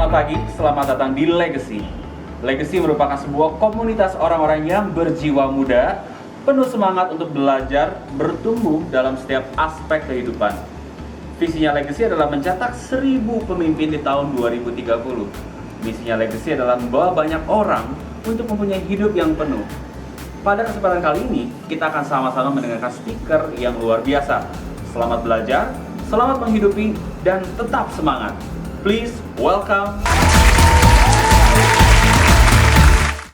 Selamat pagi, selamat datang di Legacy. Legacy merupakan sebuah komunitas orang-orang yang berjiwa muda, penuh semangat untuk belajar, bertumbuh dalam setiap aspek kehidupan. Visinya Legacy adalah mencetak 1000 pemimpin di tahun 2030. Misinya Legacy adalah membawa banyak orang untuk mempunyai hidup yang penuh. Pada kesempatan kali ini, kita akan sama-sama mendengarkan speaker yang luar biasa. Selamat belajar, selamat menghidupi, dan tetap semangat. Please welcome.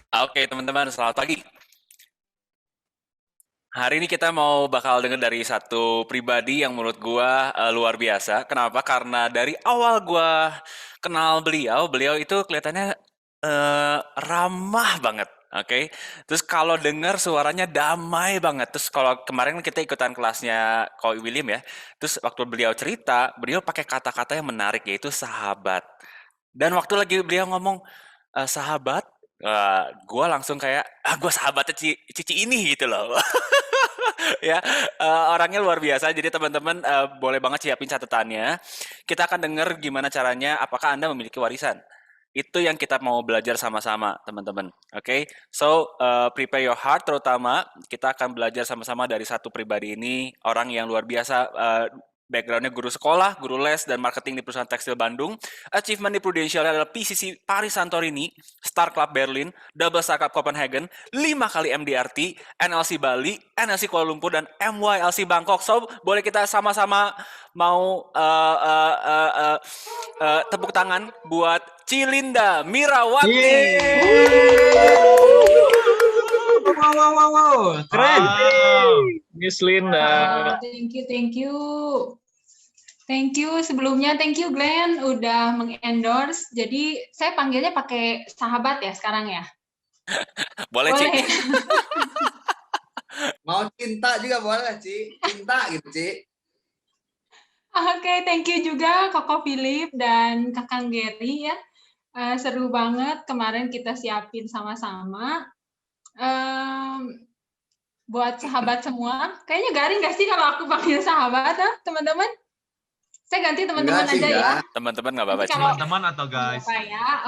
Oke teman-teman, selamat pagi. Hari ini kita mau bakal dengar dari satu pribadi yang menurut gua luar biasa. Kenapa? Karena dari awal gua kenal beliau itu kelihatannya ramah banget. Oke, terus kalau dengar suaranya damai banget. Terus kalau kemarin kita ikutan kelasnya Ko William ya. Terus waktu beliau cerita, beliau pakai kata-kata yang menarik yaitu sahabat. Dan waktu lagi beliau ngomong sahabat, gue langsung kayak gue sahabatnya Cici ini gitu loh. Ya, orangnya luar biasa. Jadi teman-teman boleh banget siapin catatannya. Kita akan dengar gimana caranya. Apakah Anda memiliki warisan? Itu yang kita mau belajar sama-sama, teman-teman. Oke, so prepare your heart. Terutama kita akan belajar sama-sama dari satu pribadi ini, orang yang luar biasa. Backgroundnya guru sekolah, guru les, dan marketing di perusahaan tekstil Bandung. Achievement di Prudential adalah PCC Paris Santorini, Star Club Berlin, Double Startup Copenhagen, 5 kali MDRT, NLC Bali, NLC Kuala Lumpur, dan MYLC Bangkok. So, boleh kita sama-sama mau tepuk tangan buat Cilinda Mirawati. Wow, keren. Miss Linda. Thank you. Thank you sebelumnya, thank you Glenn udah mengendorse. Jadi saya panggilnya pakai sahabat ya sekarang ya. Boleh, Ci. Mau cinta juga boleh, Ci. Cinta gitu, Ci. Oke, thank you juga Koko Philip dan Kakang Gary ya. Seru banget kemarin kita siapin sama-sama. Buat sahabat semua, kayaknya garing nggak sih kalau aku panggil sahabat, teman-teman? Saya ganti teman-teman aja ya. Teman-teman nggak apa-apa, Ci. Teman-teman atau guys? Ya.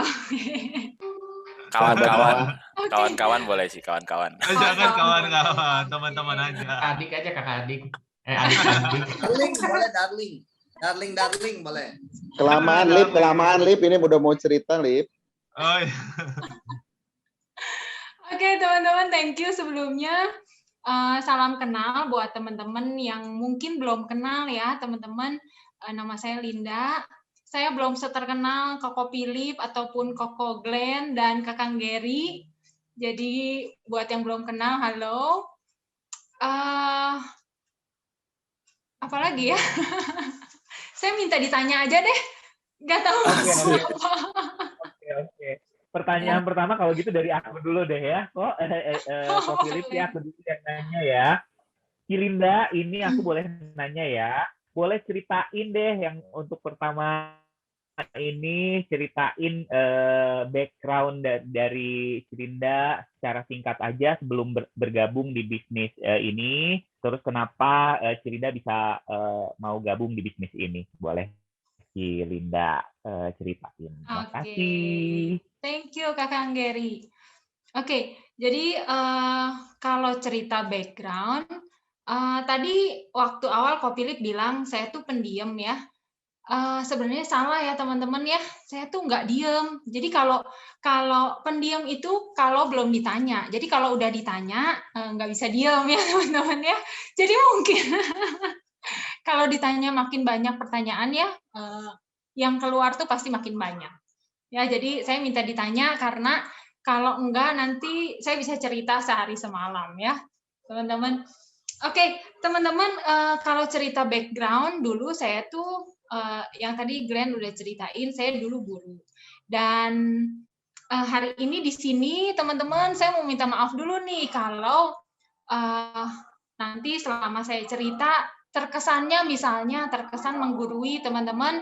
Kawan-kawan boleh sih, kawan-kawan. Jangan kawan-kawan, teman-teman aja. Adik aja kakak adik. Darling boleh, darling boleh. Kelamaan Lip, ini udah mau cerita Lip. Oh, iya. Oke, teman-teman, thank you sebelumnya. Salam kenal buat teman-teman yang mungkin belum kenal ya, teman-teman. Nama saya Linda. Saya belum seterkenal Koko Philip ataupun Koko Glenn dan Kakang Gary. Jadi buat yang belum kenal, halo. Apalagi ya? Saya minta ditanya aja deh. Nggak tahu apa. Oke. Pertanyaan pertama kalau gitu dari aku dulu deh ya. Kok Philip ya aku dulu yang nanya ya. Cilinda, ini aku boleh nanya ya. Boleh ceritain deh yang untuk pertama ini ceritain background dari Cilinda secara singkat aja sebelum bergabung di bisnis ini. Terus kenapa Cilinda bisa mau gabung di bisnis ini? Boleh Cilinda ceritain. Terima kasih. Thank you Kakang Gary. Oke, jadi kalau cerita background, tadi waktu awal Ko Philip bilang saya tuh pendiam ya. Sebenarnya salah ya teman-teman ya, saya tuh nggak diem. Jadi kalau pendiam itu kalau belum ditanya. Jadi kalau udah ditanya nggak bisa diem ya teman-teman ya. Jadi mungkin kalau ditanya makin banyak pertanyaan ya, yang keluar tuh pasti makin banyak. Ya, jadi saya minta ditanya karena kalau enggak nanti saya bisa cerita sehari semalam ya, teman-teman. Oke, teman-teman, kalau cerita background dulu saya tuh yang tadi Glenn udah ceritain, saya dulu guru. Dan hari ini di sini teman-teman saya mau minta maaf dulu nih kalau nanti selama saya cerita terkesannya misalnya terkesan menggurui teman-teman,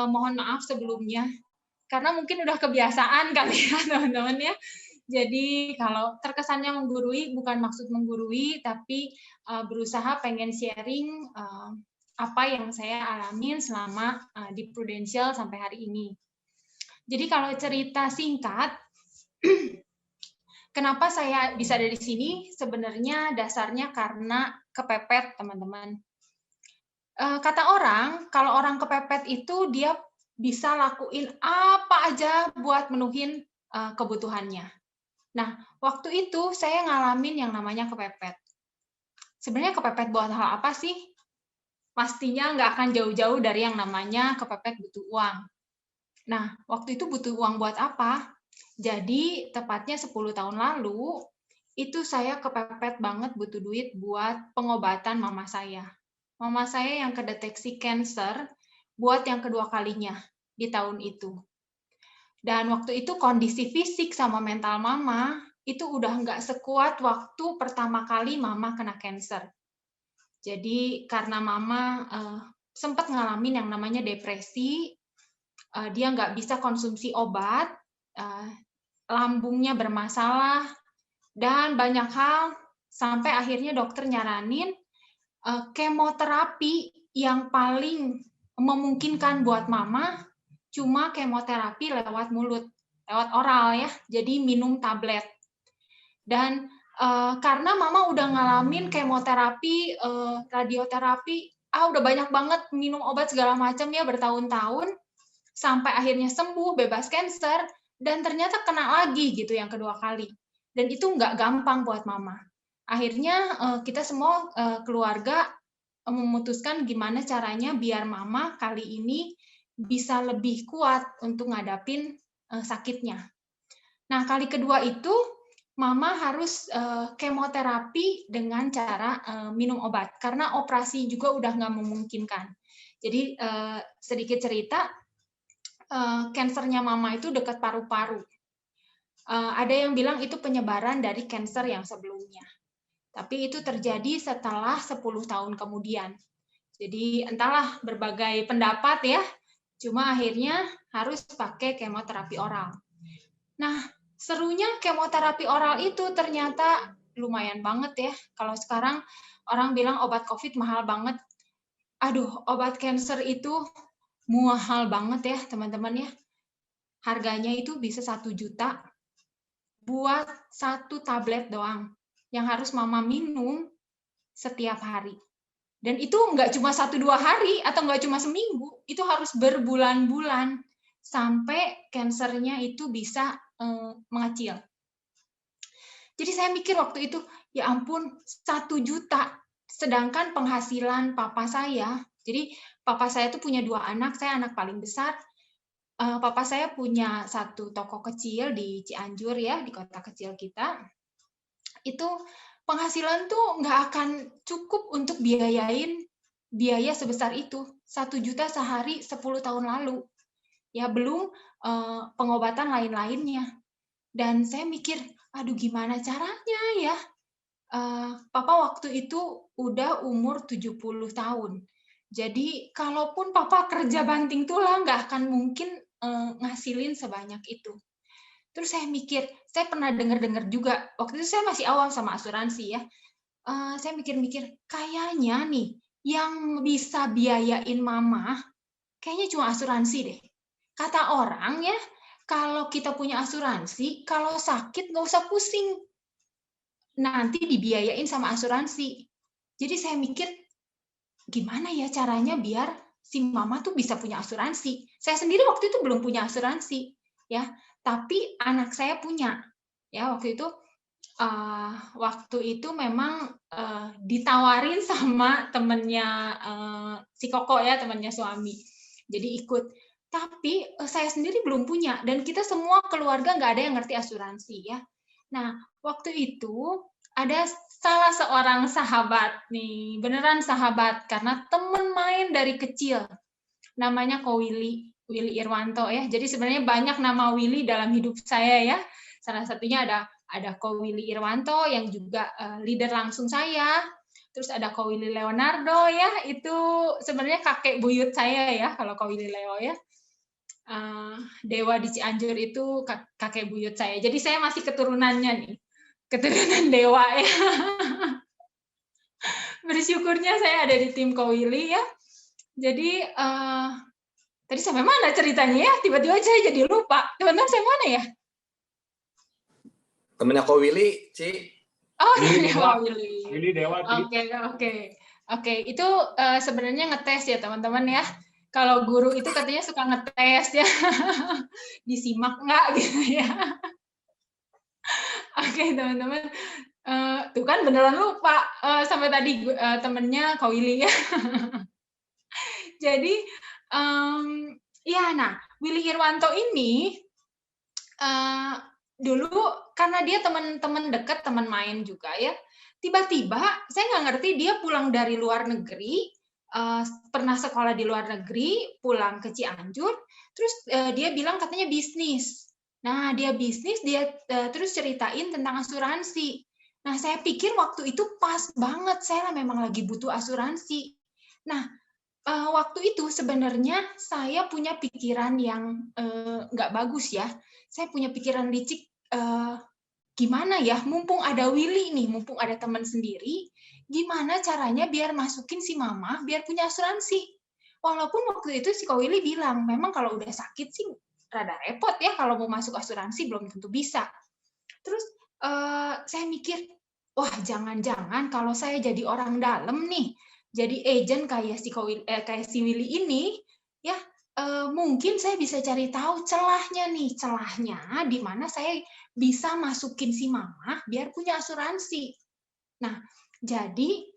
mohon maaf sebelumnya. Karena mungkin udah kebiasaan kali ya teman-teman ya. Jadi kalau terkesannya menggurui, bukan maksud menggurui, tapi berusaha pengen sharing apa yang saya alamin selama di Prudential sampai hari ini. Jadi kalau cerita singkat, kenapa saya bisa dari sini? Sebenarnya dasarnya karena kepepet, teman-teman. Kata orang, kalau orang kepepet itu dia bisa lakuin apa aja buat menuhin kebutuhannya. Nah, waktu itu saya ngalamin yang namanya kepepet. Sebenarnya kepepet buat hal apa sih? Pastinya nggak akan jauh-jauh dari yang namanya kepepet butuh uang. Nah, waktu itu butuh uang buat apa? Jadi, tepatnya 10 tahun lalu, itu saya kepepet banget butuh duit buat pengobatan mama saya. Mama saya yang kedeteksi cancer buat yang kedua kalinya di tahun itu. Dan waktu itu kondisi fisik sama mental mama itu udah nggak sekuat waktu pertama kali mama kena cancer. Jadi karena mama sempat ngalamin yang namanya depresi, dia nggak bisa konsumsi obat, lambungnya bermasalah, dan banyak hal, sampai akhirnya dokter nyaranin kemoterapi yang paling memungkinkan buat mama cuma kemoterapi lewat mulut, lewat oral ya, jadi minum tablet. Dan karena mama udah ngalamin kemoterapi, radioterapi, udah banyak banget minum obat segala macam ya bertahun-tahun, sampai akhirnya sembuh, bebas cancer, dan ternyata kena lagi gitu yang kedua kali. Dan itu nggak gampang buat mama. Akhirnya kita semua keluarga memutuskan gimana caranya biar mama kali ini bisa lebih kuat untuk ngadapin sakitnya. Nah, kali kedua itu mama harus kemoterapi dengan cara minum obat, karena operasi juga udah nggak memungkinkan. Jadi sedikit cerita, kansernya mama itu dekat paru-paru. Ada yang bilang itu penyebaran dari kanker yang sebelumnya. Tapi itu terjadi setelah 10 tahun kemudian. Jadi entahlah berbagai pendapat ya, cuma akhirnya harus pakai kemoterapi oral. Nah, serunya kemoterapi oral itu ternyata lumayan banget ya. Kalau sekarang orang bilang obat COVID mahal banget. Aduh, obat kanker itu mahal banget ya teman-teman ya. Harganya itu bisa 1 juta buat 1 tablet doang yang harus mama minum setiap hari. Dan itu nggak cuma 1-2 hari atau nggak cuma seminggu, itu harus berbulan-bulan sampai kansernya itu bisa mengecil. Jadi saya mikir waktu itu, ya ampun 1 juta, sedangkan penghasilan papa saya, jadi papa saya tuh punya 2 anak, saya anak paling besar. Papa saya punya 1 toko kecil di Cianjur ya, di kota kecil kita. Itu penghasilan tuh nggak akan cukup untuk biayain biaya sebesar itu. 1 juta sehari 10 tahun lalu. Ya belum pengobatan lain-lainnya. Dan saya mikir, aduh gimana caranya ya? Papa waktu itu udah umur 70 tahun. Jadi kalaupun papa kerja banting tulang nggak akan mungkin ngasilin sebanyak itu. Terus saya mikir, saya pernah dengar-dengar juga, waktu itu saya masih awam sama asuransi ya, saya mikir-mikir, kayaknya nih yang bisa biayain mama, kayaknya cuma asuransi deh. Kata orang ya, kalau kita punya asuransi, kalau sakit nggak usah pusing, nanti dibiayain sama asuransi. Jadi saya mikir, gimana ya caranya biar si mama tuh bisa punya asuransi. Saya sendiri waktu itu belum punya asuransi, ya. Tapi anak saya punya, ya waktu itu memang ditawarin sama temennya si Koko ya, temennya suami. Jadi ikut. Tapi saya sendiri belum punya dan kita semua keluarga nggak ada yang ngerti asuransi ya. Nah waktu itu ada salah seorang sahabat nih, beneran sahabat karena temen main dari kecil. Namanya Ko Willy Irwanto ya. Jadi sebenarnya banyak nama Willy dalam hidup saya ya. Salah satunya ada Ko Willy Irwanto yang juga leader langsung saya. Terus ada Ko Willy Leonardo ya, itu sebenarnya kakek buyut saya ya kalau Ko Willy Leo ya. Dewa di Cianjur itu kakek buyut saya. Jadi saya masih keturunannya nih. Keturunan dewa ya. Bersyukurnya saya ada di tim Ko Willy ya. Jadi Tadi sampai mana ceritanya ya? Tiba-tiba saya jadi lupa. Teman-teman sampai mana ya? Temennya Ko Willy, Ci. Oh, Willy Dewa. Willy. Willy Dewa, Ci. Oke. Itu sebenarnya ngetes ya teman-teman ya. Kalau guru itu katanya suka ngetes ya, disimak nggak gitu ya. Oke teman-teman, tuh kan beneran lupa sampai tadi temennya Kak Willy ya. Jadi ya, nah Willy Irwanto ini dulu karena dia teman-teman dekat, teman main juga ya. Tiba-tiba saya nggak ngerti dia pulang dari luar negeri, pernah sekolah di luar negeri, pulang ke Cianjur, terus dia bilang katanya bisnis. Nah, dia bisnis, dia terus ceritain tentang asuransi. Nah, saya pikir waktu itu pas banget, saya memang lagi butuh asuransi. Nah, waktu itu sebenarnya saya punya pikiran yang nggak bagus ya. Saya punya pikiran licik, gimana ya, mumpung ada Willy nih, mumpung ada teman sendiri, gimana caranya biar masukin si mama, biar punya asuransi. Walaupun waktu itu si Ko Willy bilang, memang kalau udah sakit sih rada repot ya, kalau mau masuk asuransi belum tentu bisa. Terus saya mikir, wah jangan-jangan kalau saya jadi orang dalam nih, jadi agent kayak si Willy ini, ya mungkin saya bisa cari tahu celahnya di mana saya bisa masukin si mama biar punya asuransi. Nah, jadi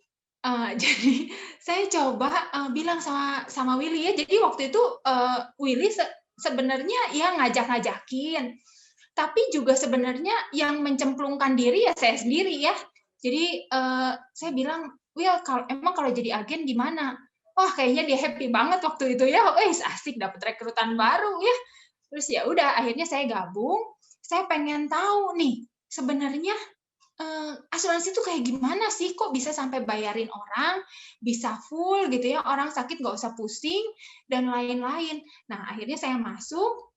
saya coba bilang sama Willy ya. Jadi waktu itu Willy sebenarnya ya ngajak-ngajakin, tapi juga sebenarnya yang mencemplungkan diri ya saya sendiri ya. Jadi saya bilang, Will, emang kalau jadi agen gimana? Wah, kayaknya dia happy banget waktu itu ya. Asik dapat rekrutan baru ya. Terus ya udah, akhirnya saya gabung. Saya pengen tahu nih, sebenarnya asuransi itu kayak gimana sih? Kok bisa sampai bayarin orang, bisa full gitu ya, orang sakit nggak usah pusing, dan lain-lain. Nah, akhirnya saya masuk,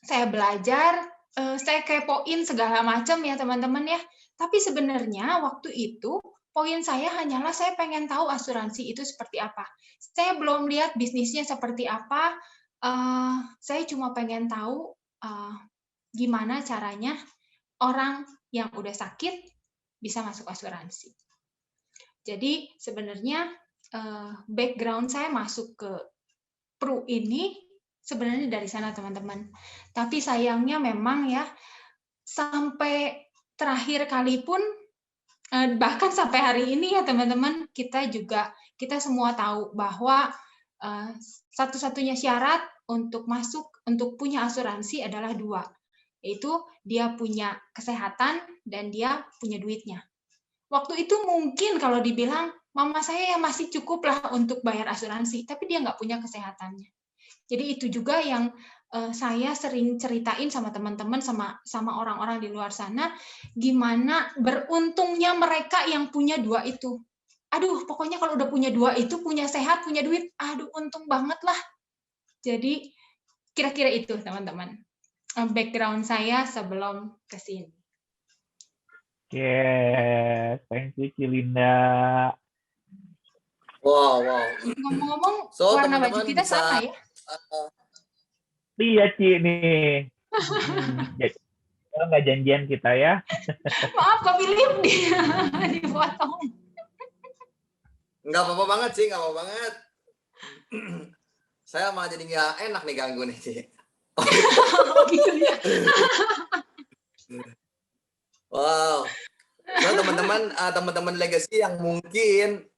saya belajar, saya kepoin segala macam ya teman-teman ya. Tapi sebenarnya waktu itu, poin saya hanyalah saya pengen tahu asuransi itu seperti apa. Saya belum lihat bisnisnya seperti apa, saya cuma pengen tahu gimana caranya orang yang udah sakit bisa masuk asuransi. Jadi sebenarnya background saya masuk ke Pru ini sebenarnya dari sana teman-teman. Tapi sayangnya memang ya sampai terakhir kali pun bahkan sampai hari ini ya teman-teman, kita semua tahu bahwa satu-satunya syarat untuk punya asuransi adalah 2. Yaitu dia punya kesehatan dan dia punya duitnya. Waktu itu mungkin kalau dibilang, mama saya yang masih cukup lah untuk bayar asuransi, tapi dia nggak punya kesehatannya. Jadi itu juga yang saya sering ceritain sama teman-teman, sama orang-orang di luar sana, gimana beruntungnya mereka yang punya 2 itu. Aduh, pokoknya kalau udah punya 2 itu, punya sehat, punya duit, aduh untung banget lah. Jadi kira-kira itu teman-teman. Background saya sebelum ke sini. Oke, thank you Cilinda. Wow. Ngomong-ngomong, So, warna teman-teman baju kita bisa, sama ya? Iya Ci nih. Jadi nggak janjian kita ya. Maaf, Kak Philip dipotong. Nggak apa-apa banget sih, nggak apa-apa banget. Saya malah jadi nggak enak nih ganggu nih, Ci. Oh, gitu ya. Wow. So, teman-teman legacy yang mungkin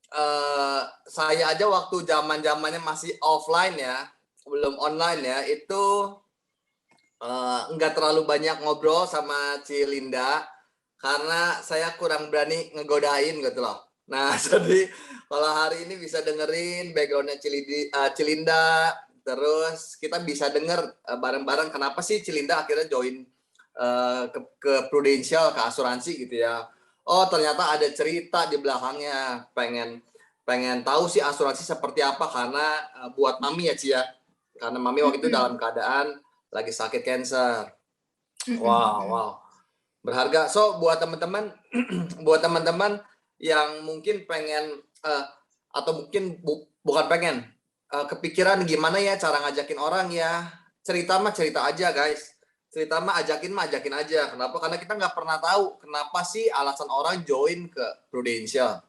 saya aja waktu zamannya masih offline ya, belum online ya, itu nggak terlalu banyak ngobrol sama Cilinda karena saya kurang berani ngegodain gitu loh. Nah, jadi kalau hari ini bisa dengerin backgroundnya Cilinda, terus kita bisa denger bareng-bareng kenapa sih Cilinda akhirnya join ke Prudential, ke asuransi gitu ya. Oh, ternyata ada cerita di belakangnya. Pengen tahu sih asuransi seperti apa karena buat mami ya, Ci ya. Karena mami waktu itu dalam keadaan lagi sakit cancer. Wow. Berharga. So, buat teman-teman yang mungkin pengen atau mungkin bukan pengen kepikiran gimana ya cara ngajakin orang ya. Cerita mah cerita aja guys. Cerita mah ajakin aja. Kenapa? Karena kita nggak pernah tahu kenapa sih alasan orang join ke Prudential.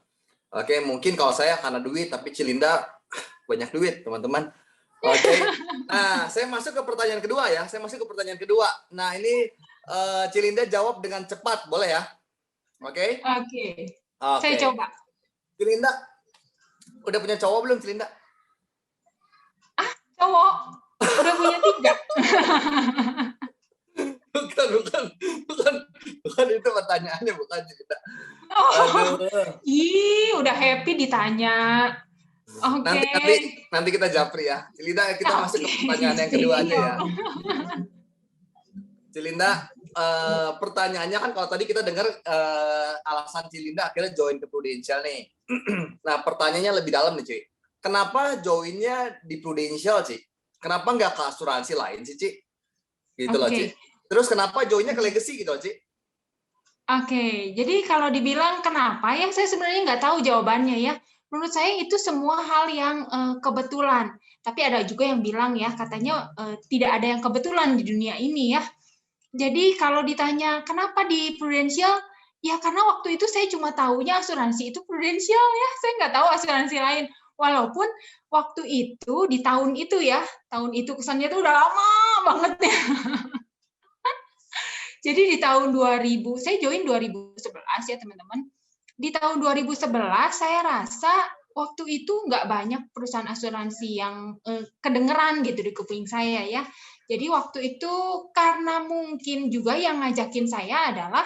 Oke, mungkin kalau saya karena duit, tapi Cilinda banyak duit, teman-teman. Oke. Nah, saya masuk ke pertanyaan kedua ya. Nah, ini Cilinda jawab dengan cepat, boleh ya? Oke? Oke. Oke. Saya coba. Cilinda, udah punya cowok belum, Cilinda? Cowok udah punya 3. Bukan itu pertanyaannya, bukan Cilinda. Oh, Aduh. udah happy ditanya. Oke. Nanti kita japri ya. Cilinda, kita masuk ke pertanyaan yang kedua aja ya. Cilinda, pertanyaannya kan kalau tadi kita dengar alasan Cilinda akhirnya join ke Prudential nih. Nah, pertanyaannya lebih dalam nih, Ci. Kenapa joinnya di Prudential, Ci? Kenapa nggak ke asuransi lain sih, Ci? Gitu loh, Ci. Terus kenapa joinnya ke Legacy gitu loh, Ci? Oke, jadi kalau dibilang kenapa ya, saya sebenarnya nggak tahu jawabannya ya. Menurut saya itu semua hal yang kebetulan. Tapi ada juga yang bilang ya, katanya tidak ada yang kebetulan di dunia ini ya. Jadi kalau ditanya kenapa di Prudential, ya karena waktu itu saya cuma tahunya asuransi itu Prudential ya, saya nggak tahu asuransi lain. Walaupun waktu itu, di tahun itu ya, tahun itu kesannya itu udah lama banget ya. Jadi di tahun 2000, saya join 2011 ya teman-teman. Di tahun 2011 saya rasa waktu itu nggak banyak perusahaan asuransi yang kedengeran gitu di kuping saya ya. Jadi waktu itu karena mungkin juga yang ngajakin saya adalah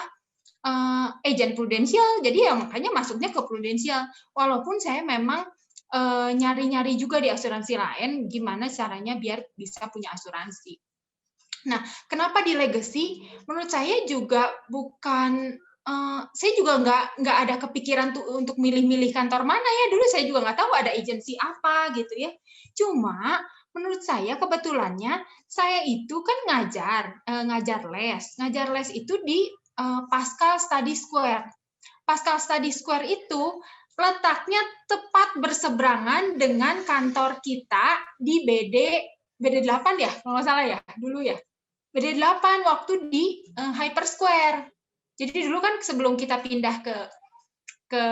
agen Prudential, jadi ya makanya masuknya ke Prudential. Walaupun saya memang nyari-nyari juga di asuransi lain, gimana caranya biar bisa punya asuransi. Nah, kenapa di Legacy? Menurut saya juga bukan, saya juga nggak ada kepikiran tuh untuk milih-milih kantor mana ya. Dulu saya juga nggak tahu ada agensi apa gitu ya. Cuma menurut saya kebetulannya saya itu kan ngajar les. Ngajar les itu di Pascal Study Square. Pascal Study Square itu letaknya tepat berseberangan dengan kantor kita di BD 8 ya, kalau nggak salah ya, dulu ya. BD 8 waktu di Hyper Square. Jadi dulu kan sebelum kita pindah ke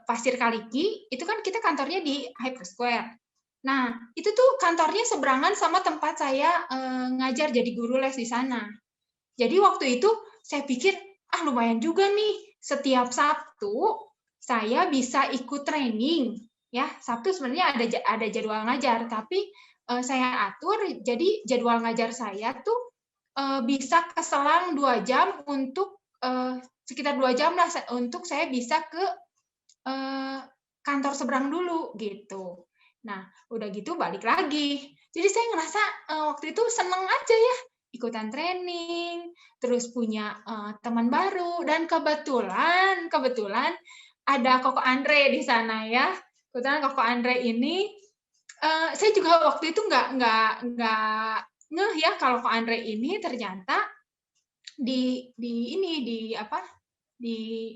Pasir Kaliki, itu kan kita kantornya di Hyper Square. Nah, itu tuh kantornya seberangan sama tempat saya ngajar jadi guru les di sana. Jadi waktu itu saya pikir, lumayan juga nih, setiap Sabtu saya bisa ikut training. Ya, Sabtu sebenarnya ada jadwal ngajar, tapi saya atur, jadi jadwal ngajar saya tuh bisa keselang 2 jam untuk sekitar 2 jam lah untuk saya bisa ke kantor seberang dulu gitu. Nah, udah gitu balik lagi. Jadi saya ngerasa waktu itu seneng aja ya, ikutan training, terus punya teman baru, dan kebetulan ada Koko Andre di sana ya. Kebetulan Koko Andre ini, saya juga waktu itu nggak ngeh ya kalau Koko Andre ini ternyata di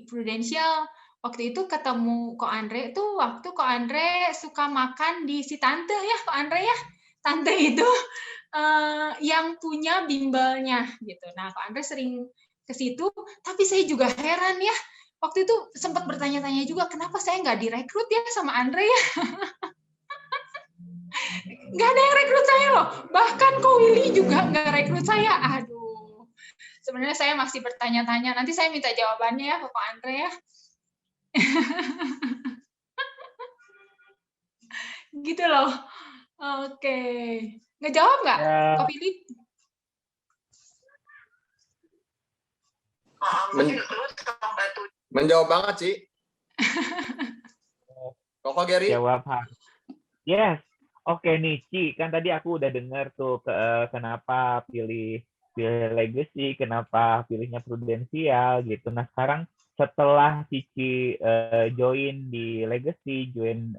Prudential. Waktu itu ketemu Ko Andre itu waktu Ko Andre suka makan di si tante ya, Ko Andre ya. Tante itu yang punya bimbelnya gitu. Nah, Ko Andre sering ke situ, tapi saya juga heran ya. Waktu itu sempat bertanya-tanya juga, kenapa saya nggak direkrut ya sama Andre ya? Nggak ada yang rekrut saya loh. Bahkan Ko Willy juga nggak rekrut saya. Aduh. Sebenarnya saya masih bertanya-tanya. Nanti saya minta jawabannya ya ke Ko Andre ya. Gitu loh. Oke. Ngejawab nggak, Ko Willy? Menjawab banget sih. Koko Gary. Jawab. Yes. Oke nih, Ci. Kan tadi aku udah dengar tuh kenapa pilih Legacy, kenapa pilihnya Prudential gitu. Nah, sekarang setelah Cici join di Legacy, join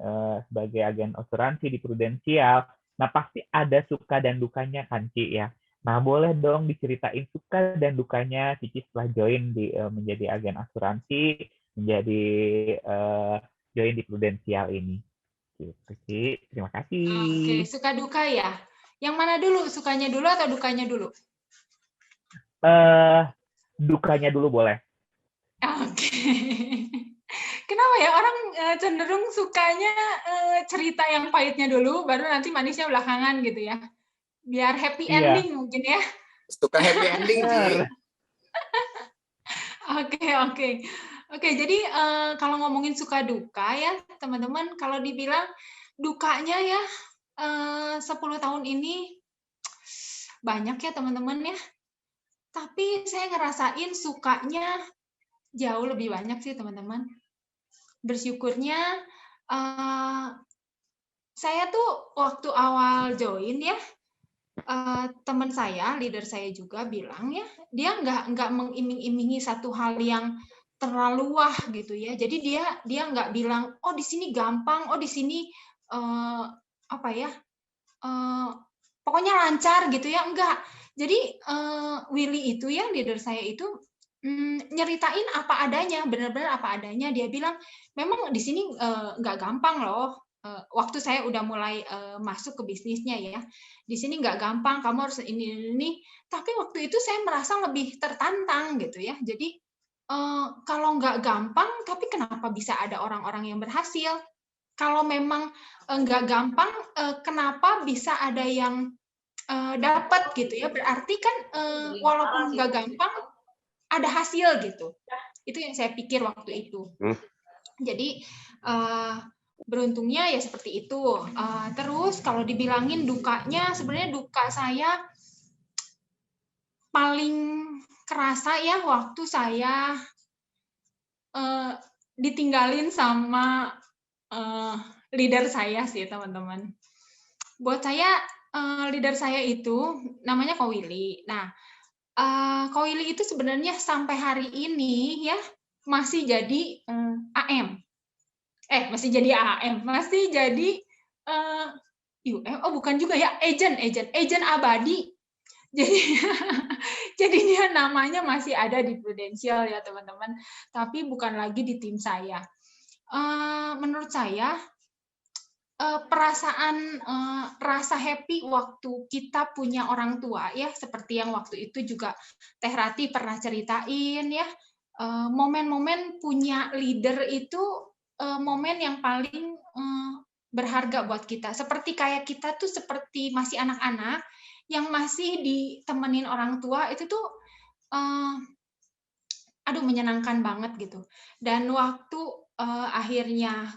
sebagai agen asuransi di Prudential, nah pasti ada suka dan dukanya kan, Ci ya. Nah, boleh dong diceritain suka dan dukanya Cici setelah join menjadi agen asuransi, menjadi join di Prudential ini. Gitu sih. Terima Oke, kasih. suka duka ya. Yang mana dulu? Sukanya dulu atau dukanya dulu? Eh, Dukanya dulu boleh. Oke. Kenapa ya orang cenderung sukanya cerita yang pahitnya dulu, baru nanti manisnya belakangan gitu ya? Biar happy Iya, ending mungkin ya. Suka happy ending, Ci. benar. Oke, oke. Oke, jadi kalau ngomongin suka duka ya, teman-teman, kalau dibilang dukanya ya 10 tahun ini banyak ya teman-teman ya. Tapi saya ngerasain sukanya jauh lebih banyak sih teman-teman. Bersyukurnya saya tuh waktu awal join ya, teman saya, leader saya juga bilang ya, dia nggak mengiming-imingi satu hal yang terlalu wah gitu ya. Jadi dia nggak bilang, oh di sini gampang, oh di sini apa ya, pokoknya lancar gitu ya, enggak. Jadi Willy itu ya, leader saya itu nyeritain apa adanya, benar-benar apa adanya. Dia bilang, memang di sini nggak gampang loh. Waktu saya udah mulai masuk ke bisnisnya ya, di sini nggak gampang, kamu harus ini. Tapi waktu itu saya merasa lebih tertantang gitu ya. Jadi kalau nggak gampang, tapi kenapa bisa ada orang-orang yang berhasil? Kalau memang nggak gampang, kenapa bisa ada yang dapat gitu ya? Berarti kan walaupun nggak gampang, ada hasil gitu. Itu yang saya pikir waktu itu. Jadi beruntungnya ya seperti itu. Terus kalau dibilangin dukanya, sebenarnya duka saya paling kerasa ya waktu saya ditinggalin sama leader saya sih teman-teman. Buat saya leader saya itu namanya Ko Willy. Nah, Ko Willy itu sebenarnya sampai hari ini ya masih jadi AM. Masih jadi AM, masih jadi oh bukan juga ya, agent abadi. Jadi jadi dia namanya masih ada di Prudential ya teman-teman, tapi bukan lagi di tim saya. Menurut saya perasaan rasa happy waktu kita punya orang tua ya, seperti yang waktu itu juga Teh Rati pernah ceritain ya, momen-momen punya leader itu momen yang paling berharga buat kita. Seperti kayak kita tuh seperti masih anak-anak yang masih ditemenin orang tua, itu tuh aduh menyenangkan banget gitu. Dan waktu akhirnya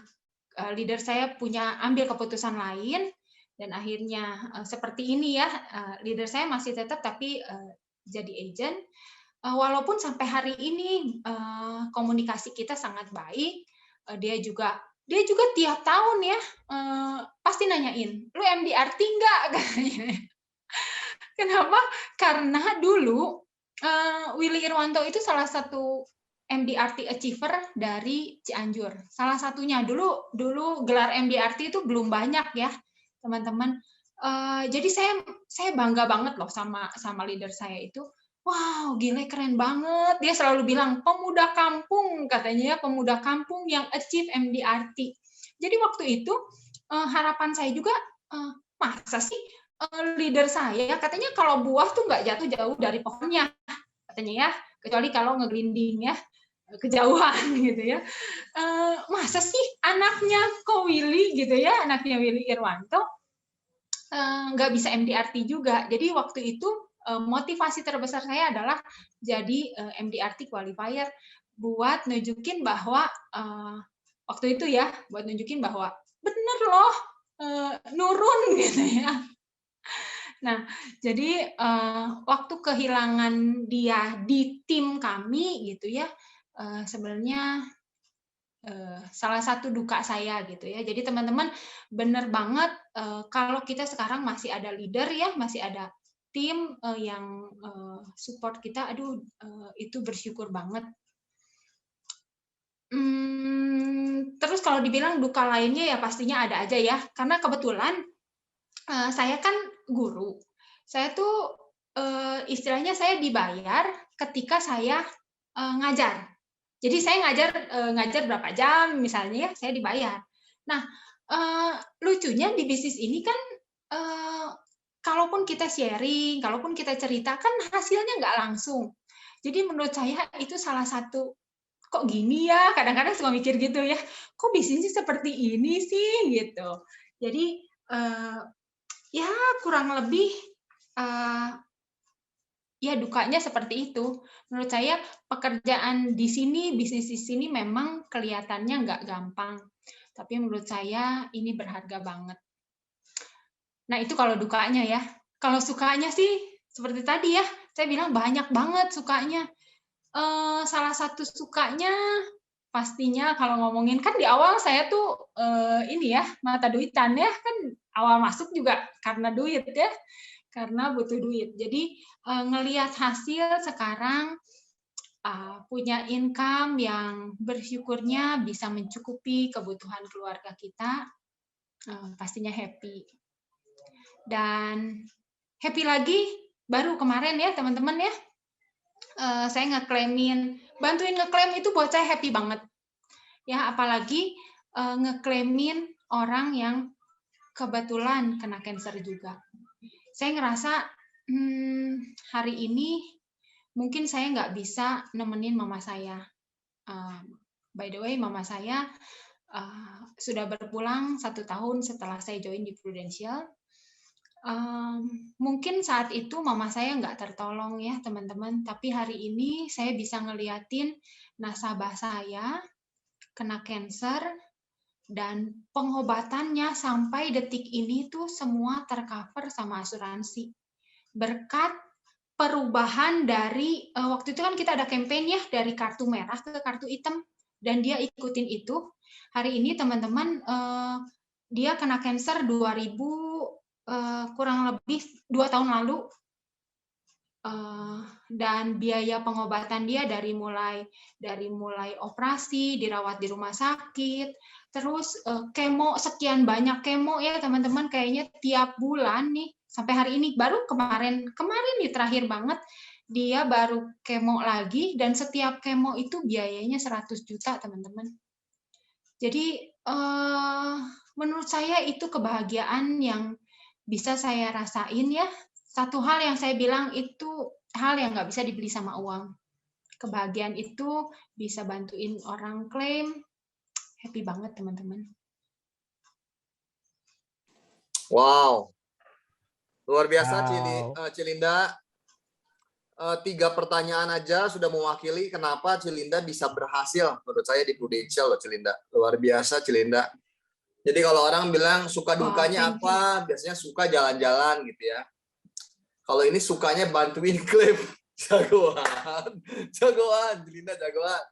leader saya ambil keputusan lain, dan akhirnya seperti ini ya, leader saya masih tetap tapi jadi agent. Walaupun sampai hari ini komunikasi kita sangat baik, dia juga tiap tahun ya pasti nanyain, lu MDRT nggak? Kenapa? Karena dulu Willy Irwanto itu salah satu MDRT achiever dari Cianjur. Salah satunya dulu gelar MDRT itu belum banyak ya, teman-teman. Jadi saya bangga banget loh sama leader saya itu. Wow, gile keren banget. Dia selalu bilang pemuda kampung katanya ya, pemuda kampung yang achieve MDRT. Jadi waktu itu harapan saya juga masa sih leader saya katanya kalau buah tuh nggak jatuh jauh dari pohonnya katanya ya, kecuali kalau ngeglinding ya kejauhan gitu ya. Masa sih anaknya Ko Willy gitu ya, anaknya Willy Irwanto nggak bisa MDRT juga. Jadi waktu itu motivasi terbesar saya adalah jadi MDRT qualifier buat nunjukin bahwa waktu itu ya, buat nunjukin bahwa bener loh nurun gitu ya. Nah, jadi waktu kehilangan dia di tim kami gitu ya, sebenarnya salah satu duka saya gitu ya. Jadi teman-teman benar banget kalau kita sekarang masih ada leader ya, masih ada tim yang support kita, aduh itu bersyukur banget. Terus kalau dibilang duka lainnya ya pastinya ada aja ya, karena kebetulan saya kan guru. Saya tuh istilahnya saya dibayar ketika saya ngajar. Jadi saya ngajar berapa jam misalnya ya, saya dibayar. Nah, lucunya di bisnis ini kan, kalaupun kita sharing, kalaupun kita cerita kan hasilnya nggak langsung. Jadi menurut saya itu salah satu, kok gini ya, kadang-kadang suka mikir gitu ya, kok bisnisnya seperti ini sih gitu. Jadi ya kurang lebih ya dukanya seperti itu. Menurut saya pekerjaan di sini, bisnis di sini memang kelihatannya nggak gampang. Tapi menurut saya ini berharga banget. Nah itu kalau dukanya ya. Kalau sukanya sih seperti tadi ya, saya bilang banyak banget sukanya. Salah satu sukanya pastinya kalau ngomongin kan di awal saya tuh ini ya mata duitan ya kan awal masuk juga karena duit ya, karena butuh duit. Jadi ngelihat hasil sekarang punya income yang bersyukurnya bisa mencukupi kebutuhan keluarga kita, pastinya happy. Dan happy lagi baru kemarin ya teman-teman ya, saya bantuin ngeklaim itu buat saya happy banget. Ya apalagi ngeklaimin orang yang kebetulan kena cancer juga. Saya ngerasa hari ini mungkin saya nggak bisa nemenin mama saya. By the way, mama saya sudah berpulang 1 tahun setelah saya join di Prudential. Mungkin saat itu mama saya nggak tertolong ya teman-teman, tapi hari ini saya bisa ngeliatin nasabah saya kena cancer dan pengobatannya sampai detik ini tuh semua tercover sama asuransi. Berkat perubahan dari waktu itu kan kita ada campaign ya dari kartu merah ke kartu hitam dan dia ikutin itu. Hari ini teman-teman dia kena cancer 2000 kurang lebih 2 tahun lalu dan biaya pengobatan dia dari mulai operasi, dirawat di rumah sakit, terus kemo sekian banyak kemo ya teman-teman kayaknya tiap bulan nih sampai hari ini baru kemarin nih terakhir banget dia baru kemo lagi dan setiap kemo itu biayanya 100 juta teman-teman. Jadi menurut saya itu kebahagiaan yang bisa saya rasain ya. Satu hal yang saya bilang itu hal yang nggak bisa dibeli sama uang. Kebahagiaan itu bisa bantuin orang klaim. Happy banget teman-teman. Wow. Luar biasa Wow. Cilinda. 3 pertanyaan aja sudah mewakili kenapa Cilinda bisa berhasil menurut saya di Prudential loh Cilinda. Luar biasa Cilinda. Jadi kalau orang bilang suka dukanya apa, biasanya suka jalan-jalan gitu ya. Kalau ini sukanya bantuin klaim. Jagoan. Cilinda jagoan.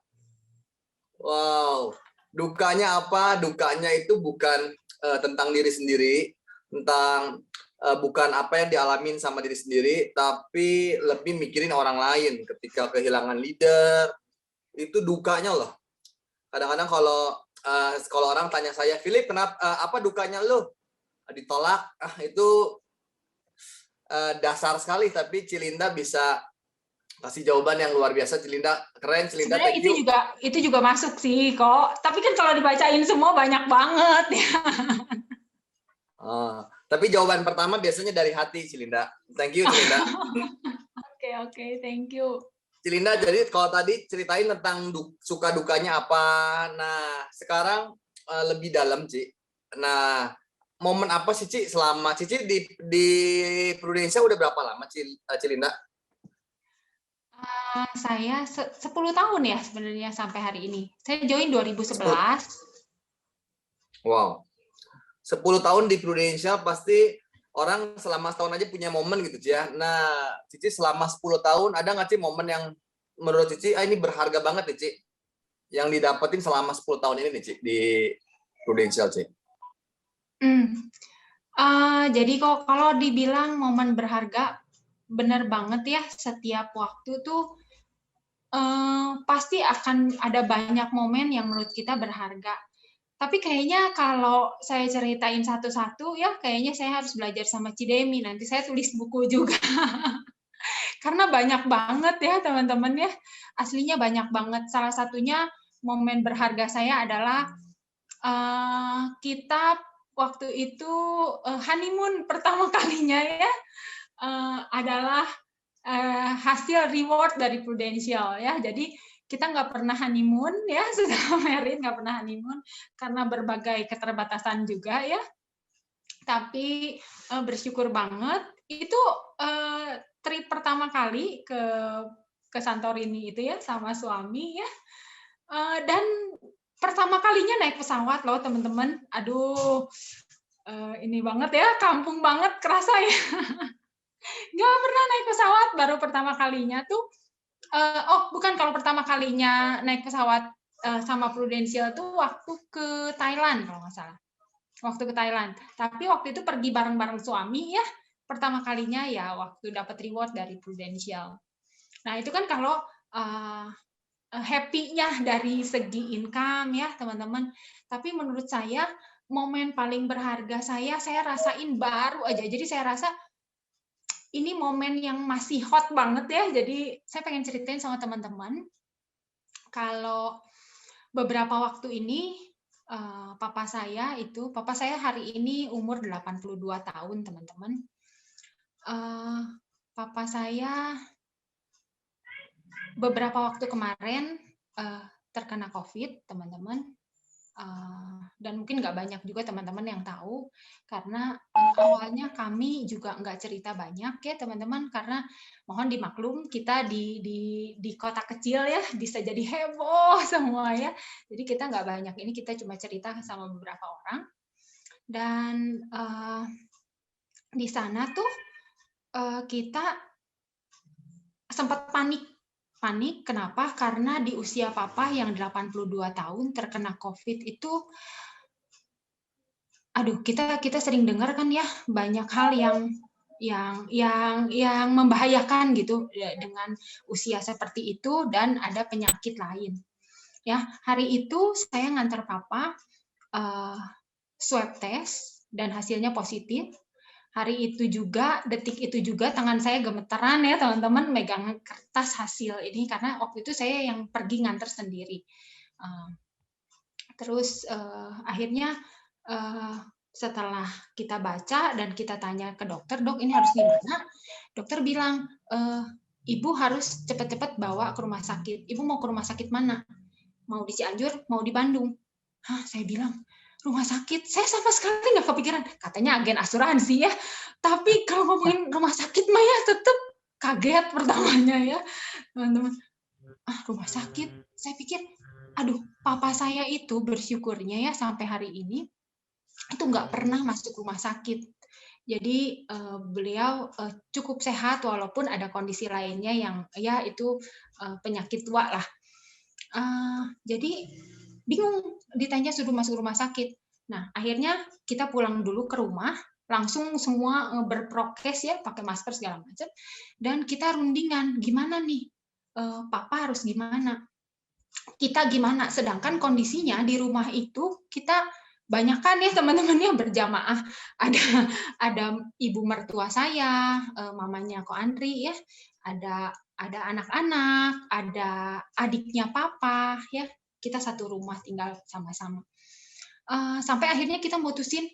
Wow. Dukanya apa? Dukanya itu bukan tentang diri sendiri, tentang bukan apa yang dialamin sama diri sendiri, tapi lebih mikirin orang lain. Ketika kehilangan leader, itu dukanya loh. Kadang-kadang kalau orang tanya saya, Philip, kenapa apa dukanya lo? Ditolak, itu dasar sekali. Tapi Cilinda bisa kasih jawaban yang luar biasa. Cilinda keren, Cilinda. Sebenarnya itu juga masuk sih kok. Tapi kan kalau dibacain semua banyak banget ya. Tapi jawaban pertama biasanya dari hati, Cilinda. Thank you, Cilinda. Oke, thank you. Cilinda, jadi kalau tadi ceritain tentang suka dukanya apa, nah sekarang lebih dalam, Ci. Nah, momen apa sih, Ci, selama Cici di Prudential udah berapa lama, Cilinda? Saya 10 tahun ya sebenarnya sampai hari ini. Saya join 2011. Wow. 10 tahun di Prudential pasti orang selama setahun aja punya momen gitu, Ci ya. Nah, Cici selama 10 tahun ada nggak sih momen yang menurut Cici ini berharga banget nih, Ci, yang didapetin selama 10 tahun ini nih, Ci, di Prudential, Ci? Jadi kalau dibilang momen berharga, benar banget ya. Setiap waktu tuh pasti akan ada banyak momen yang menurut kita berharga. Tapi kayaknya kalau saya ceritain satu-satu ya kayaknya saya harus belajar sama Cidemi. Nanti saya tulis buku juga. Karena banyak banget ya teman-teman ya. Aslinya banyak banget. Salah satunya momen berharga saya adalah kita waktu itu honeymoon pertama kalinya ya adalah hasil reward dari Prudential ya. Jadi kita nggak pernah honeymoon ya, sudah married nggak pernah honeymoon karena berbagai keterbatasan juga ya. Tapi bersyukur banget itu trip pertama kali ke Santorini itu ya sama suami ya. Dan pertama kalinya naik pesawat loh teman-teman. Aduh, ini banget ya, kampung banget kerasa ya. Nggak pernah naik pesawat, baru pertama kalinya tuh. Bukan, kalau pertama kalinya naik pesawat sama Prudential tuh waktu ke Thailand kalau nggak salah. Waktu ke Thailand. Tapi waktu itu pergi bareng-bareng suami ya. Pertama kalinya ya waktu dapat reward dari Prudential. Nah itu kan kalau happy-nya dari segi income ya teman-teman. Tapi menurut saya momen paling berharga saya rasain baru aja. Jadi saya rasa ini momen yang masih hot banget ya. Jadi saya pengen ceritain sama teman-teman. Kalau beberapa waktu ini papa saya hari ini umur 82 tahun teman-teman. Papa saya beberapa waktu kemarin terkena COVID, teman-teman. Dan mungkin nggak banyak juga teman-teman yang tahu, karena awalnya kami juga nggak cerita banyak ya teman-teman, karena mohon dimaklum kita di kota kecil ya, bisa jadi heboh semua ya. Jadi kita nggak banyak, ini kita cuma cerita sama beberapa orang. Dan di sana tuh kita sempat panik. Kenapa? Karena di usia papa yang 82 tahun terkena COVID itu, aduh, kita sering dengar kan ya banyak hal yang membahayakan gitu dengan usia seperti itu, dan ada penyakit lain. Ya, hari itu saya ngantar papa swab test dan hasilnya positif. Hari itu juga, detik itu juga tangan saya gemeteran ya teman-teman megang kertas hasil ini, karena waktu itu saya yang pergi nganter sendiri. Terus akhirnya setelah kita baca dan kita tanya ke dokter, dok ini harus gimana? Dokter bilang, ibu harus cepat-cepat bawa ke rumah sakit. Ibu mau ke rumah sakit mana? Mau di Cianjur, mau di Bandung? Hah, saya bilang, rumah sakit, saya sama sekali nggak kepikiran. Katanya agen asuransi ya, tapi kalau ngomongin rumah sakit mah ya tetap kaget pertamanya ya, teman-teman. Rumah sakit, saya pikir, aduh, papa saya itu bersyukurnya ya sampai hari ini itu nggak pernah masuk rumah sakit. Jadi beliau cukup sehat walaupun ada kondisi lainnya yang ya itu penyakit tua lah. Jadi bingung ditanya suruh masuk rumah sakit. Nah, akhirnya kita pulang dulu ke rumah, langsung semua berprokes ya, pakai masker segala macam, dan kita rundingan, gimana nih, papa harus gimana, kita gimana, sedangkan kondisinya di rumah itu kita banyak kan ya teman-temannya berjamaah, ada ibu mertua saya, mamanya Ko Andri ya, ada anak-anak, ada adiknya papa ya. Kita satu rumah tinggal sama-sama. Sampai akhirnya kita mutusin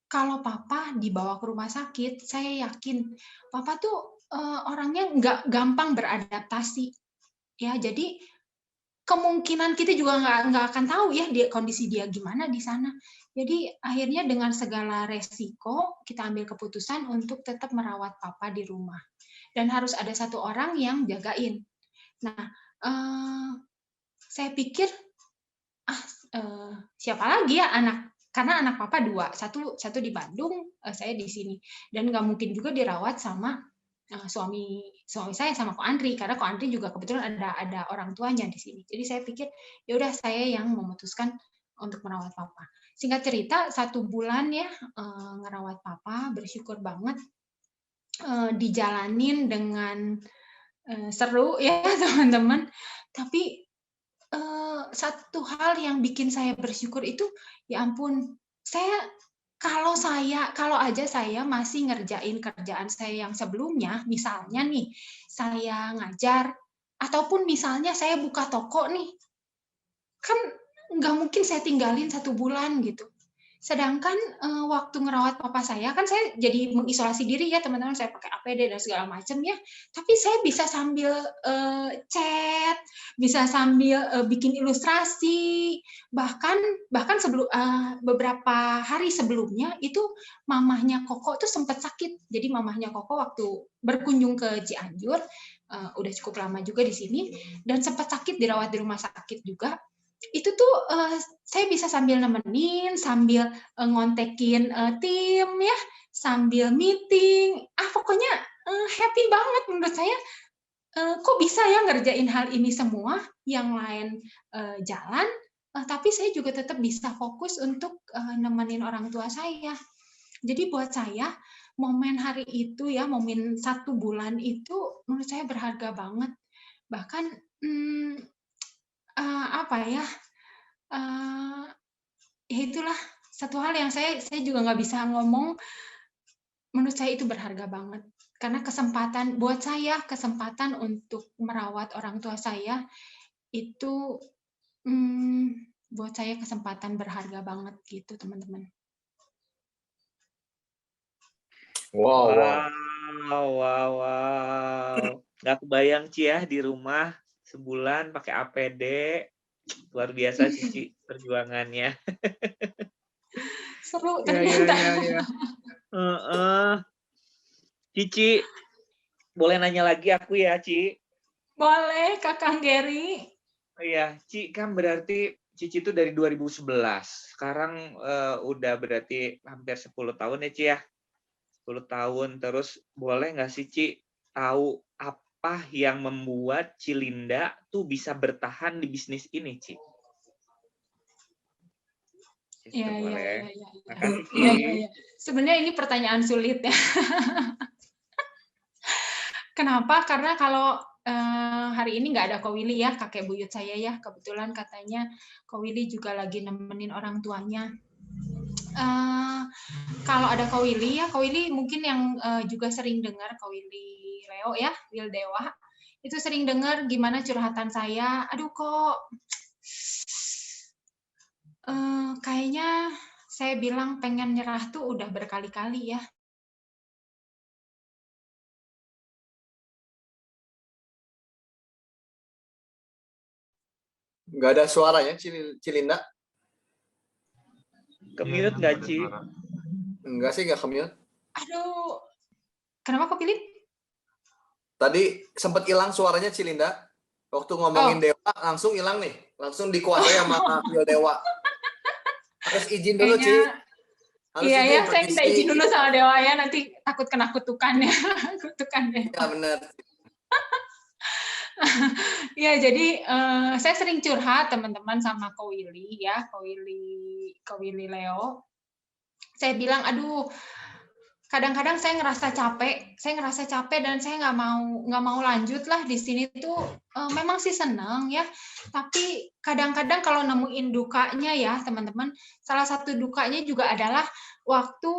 kalau papa dibawa ke rumah sakit, saya yakin papa tuh orangnya nggak gampang beradaptasi. Ya, jadi kemungkinan kita juga nggak akan tahu ya kondisi dia gimana di sana. Jadi akhirnya dengan segala resiko kita ambil keputusan untuk tetap merawat papa di rumah. Dan harus ada satu orang yang jagain. Nah, saya pikir siapa lagi ya karena anak papa dua, satu di Bandung, saya di sini, dan nggak mungkin juga dirawat sama suami saya sama Ko Andri, karena Ko Andri juga kebetulan ada orang tuanya di sini. Jadi saya pikir ya udah saya yang memutuskan untuk merawat papa. Singkat cerita 1 bulan ya ngerawat papa, bersyukur banget dijalanin dengan seru ya teman-teman. Tapi satu hal yang bikin saya bersyukur itu, ya ampun, kalau aja saya masih ngerjain kerjaan saya yang sebelumnya, misalnya nih, saya ngajar, ataupun misalnya saya buka toko nih, kan nggak mungkin saya tinggalin 1 bulan gitu. Sedangkan waktu ngerawat papa saya, kan saya jadi mengisolasi diri ya teman-teman, saya pakai APD dan segala macam ya. Tapi saya bisa sambil chat, bisa sambil bikin ilustrasi, bahkan sebelum beberapa hari sebelumnya itu mamahnya Koko tuh sempat sakit. Jadi mamahnya Koko waktu berkunjung ke Cianjur, udah cukup lama juga di sini, dan sempat sakit dirawat di rumah sakit juga. Itu tuh saya bisa sambil nemenin, sambil ngontekin tim ya, sambil meeting. Pokoknya happy banget menurut saya. Kok bisa ya ngerjain hal ini semua, yang lain jalan, tapi saya juga tetap bisa fokus untuk nemenin orang tua saya. Jadi buat saya momen hari itu ya, momen 1 bulan itu menurut saya berharga banget. Bahkan apa ya? Ya itulah satu hal yang saya juga nggak bisa ngomong. Menurut saya itu berharga banget karena kesempatan buat saya, kesempatan untuk merawat orang tua saya itu buat saya kesempatan berharga banget gitu teman-teman. Wow. Nggak kebayang Ci ya di rumah sebulan pakai APD. Luar biasa Cici perjuangannya. Seru ternyata. Cici, boleh nanya lagi aku ya, Ci? Boleh, Kakang Gary. Iya, Ci kan berarti Cici itu dari 2011. Sekarang udah berarti hampir 10 tahun ya, Ci ya? 10 tahun. Terus boleh nggak sih, Ci, tahu apa yang membuat Cilinda tuh bisa bertahan di bisnis ini, Ci? Iya. Makasih, Ci. Iya. Sebenarnya ini pertanyaan sulit ya. Kenapa? Karena kalau hari ini nggak ada Ko Willy ya, kakek buyut saya ya. Kebetulan katanya Ko Willy juga lagi nemenin orang tuanya. Kalau ada Ko Willy ya, Ko Willy mungkin yang juga sering dengar, Ko Willy Leo ya, Will Dewa, itu sering dengar gimana curhatan saya. Aduh kok kayaknya saya bilang pengen nyerah tuh udah berkali-kali ya. Nggak ada suaranya, Cilinda? Ke-mute nggak, Ci? Enggak sih, nggak ke-mute. Aduh, kenapa kok pilih? Tadi sempat hilang suaranya Cilinda. Waktu ngomongin Dewa, langsung hilang nih. Langsung dikuasai sama Will Dewa. Harus izin dulu, Ci. Iya ya, saya minta izin dulu sama Dewa ya, nanti takut kena kutukannya. Kutukannya. Ya, benar. Ya, jadi saya sering curhat teman-teman sama Ko Willy ya, Ko Willy Leo. Saya bilang, aduh, kadang-kadang saya ngerasa capek dan saya nggak mau lanjut lah di sini tuh. Memang sih seneng ya, tapi kadang-kadang kalau nemuin dukanya ya teman-teman, salah satu dukanya juga adalah waktu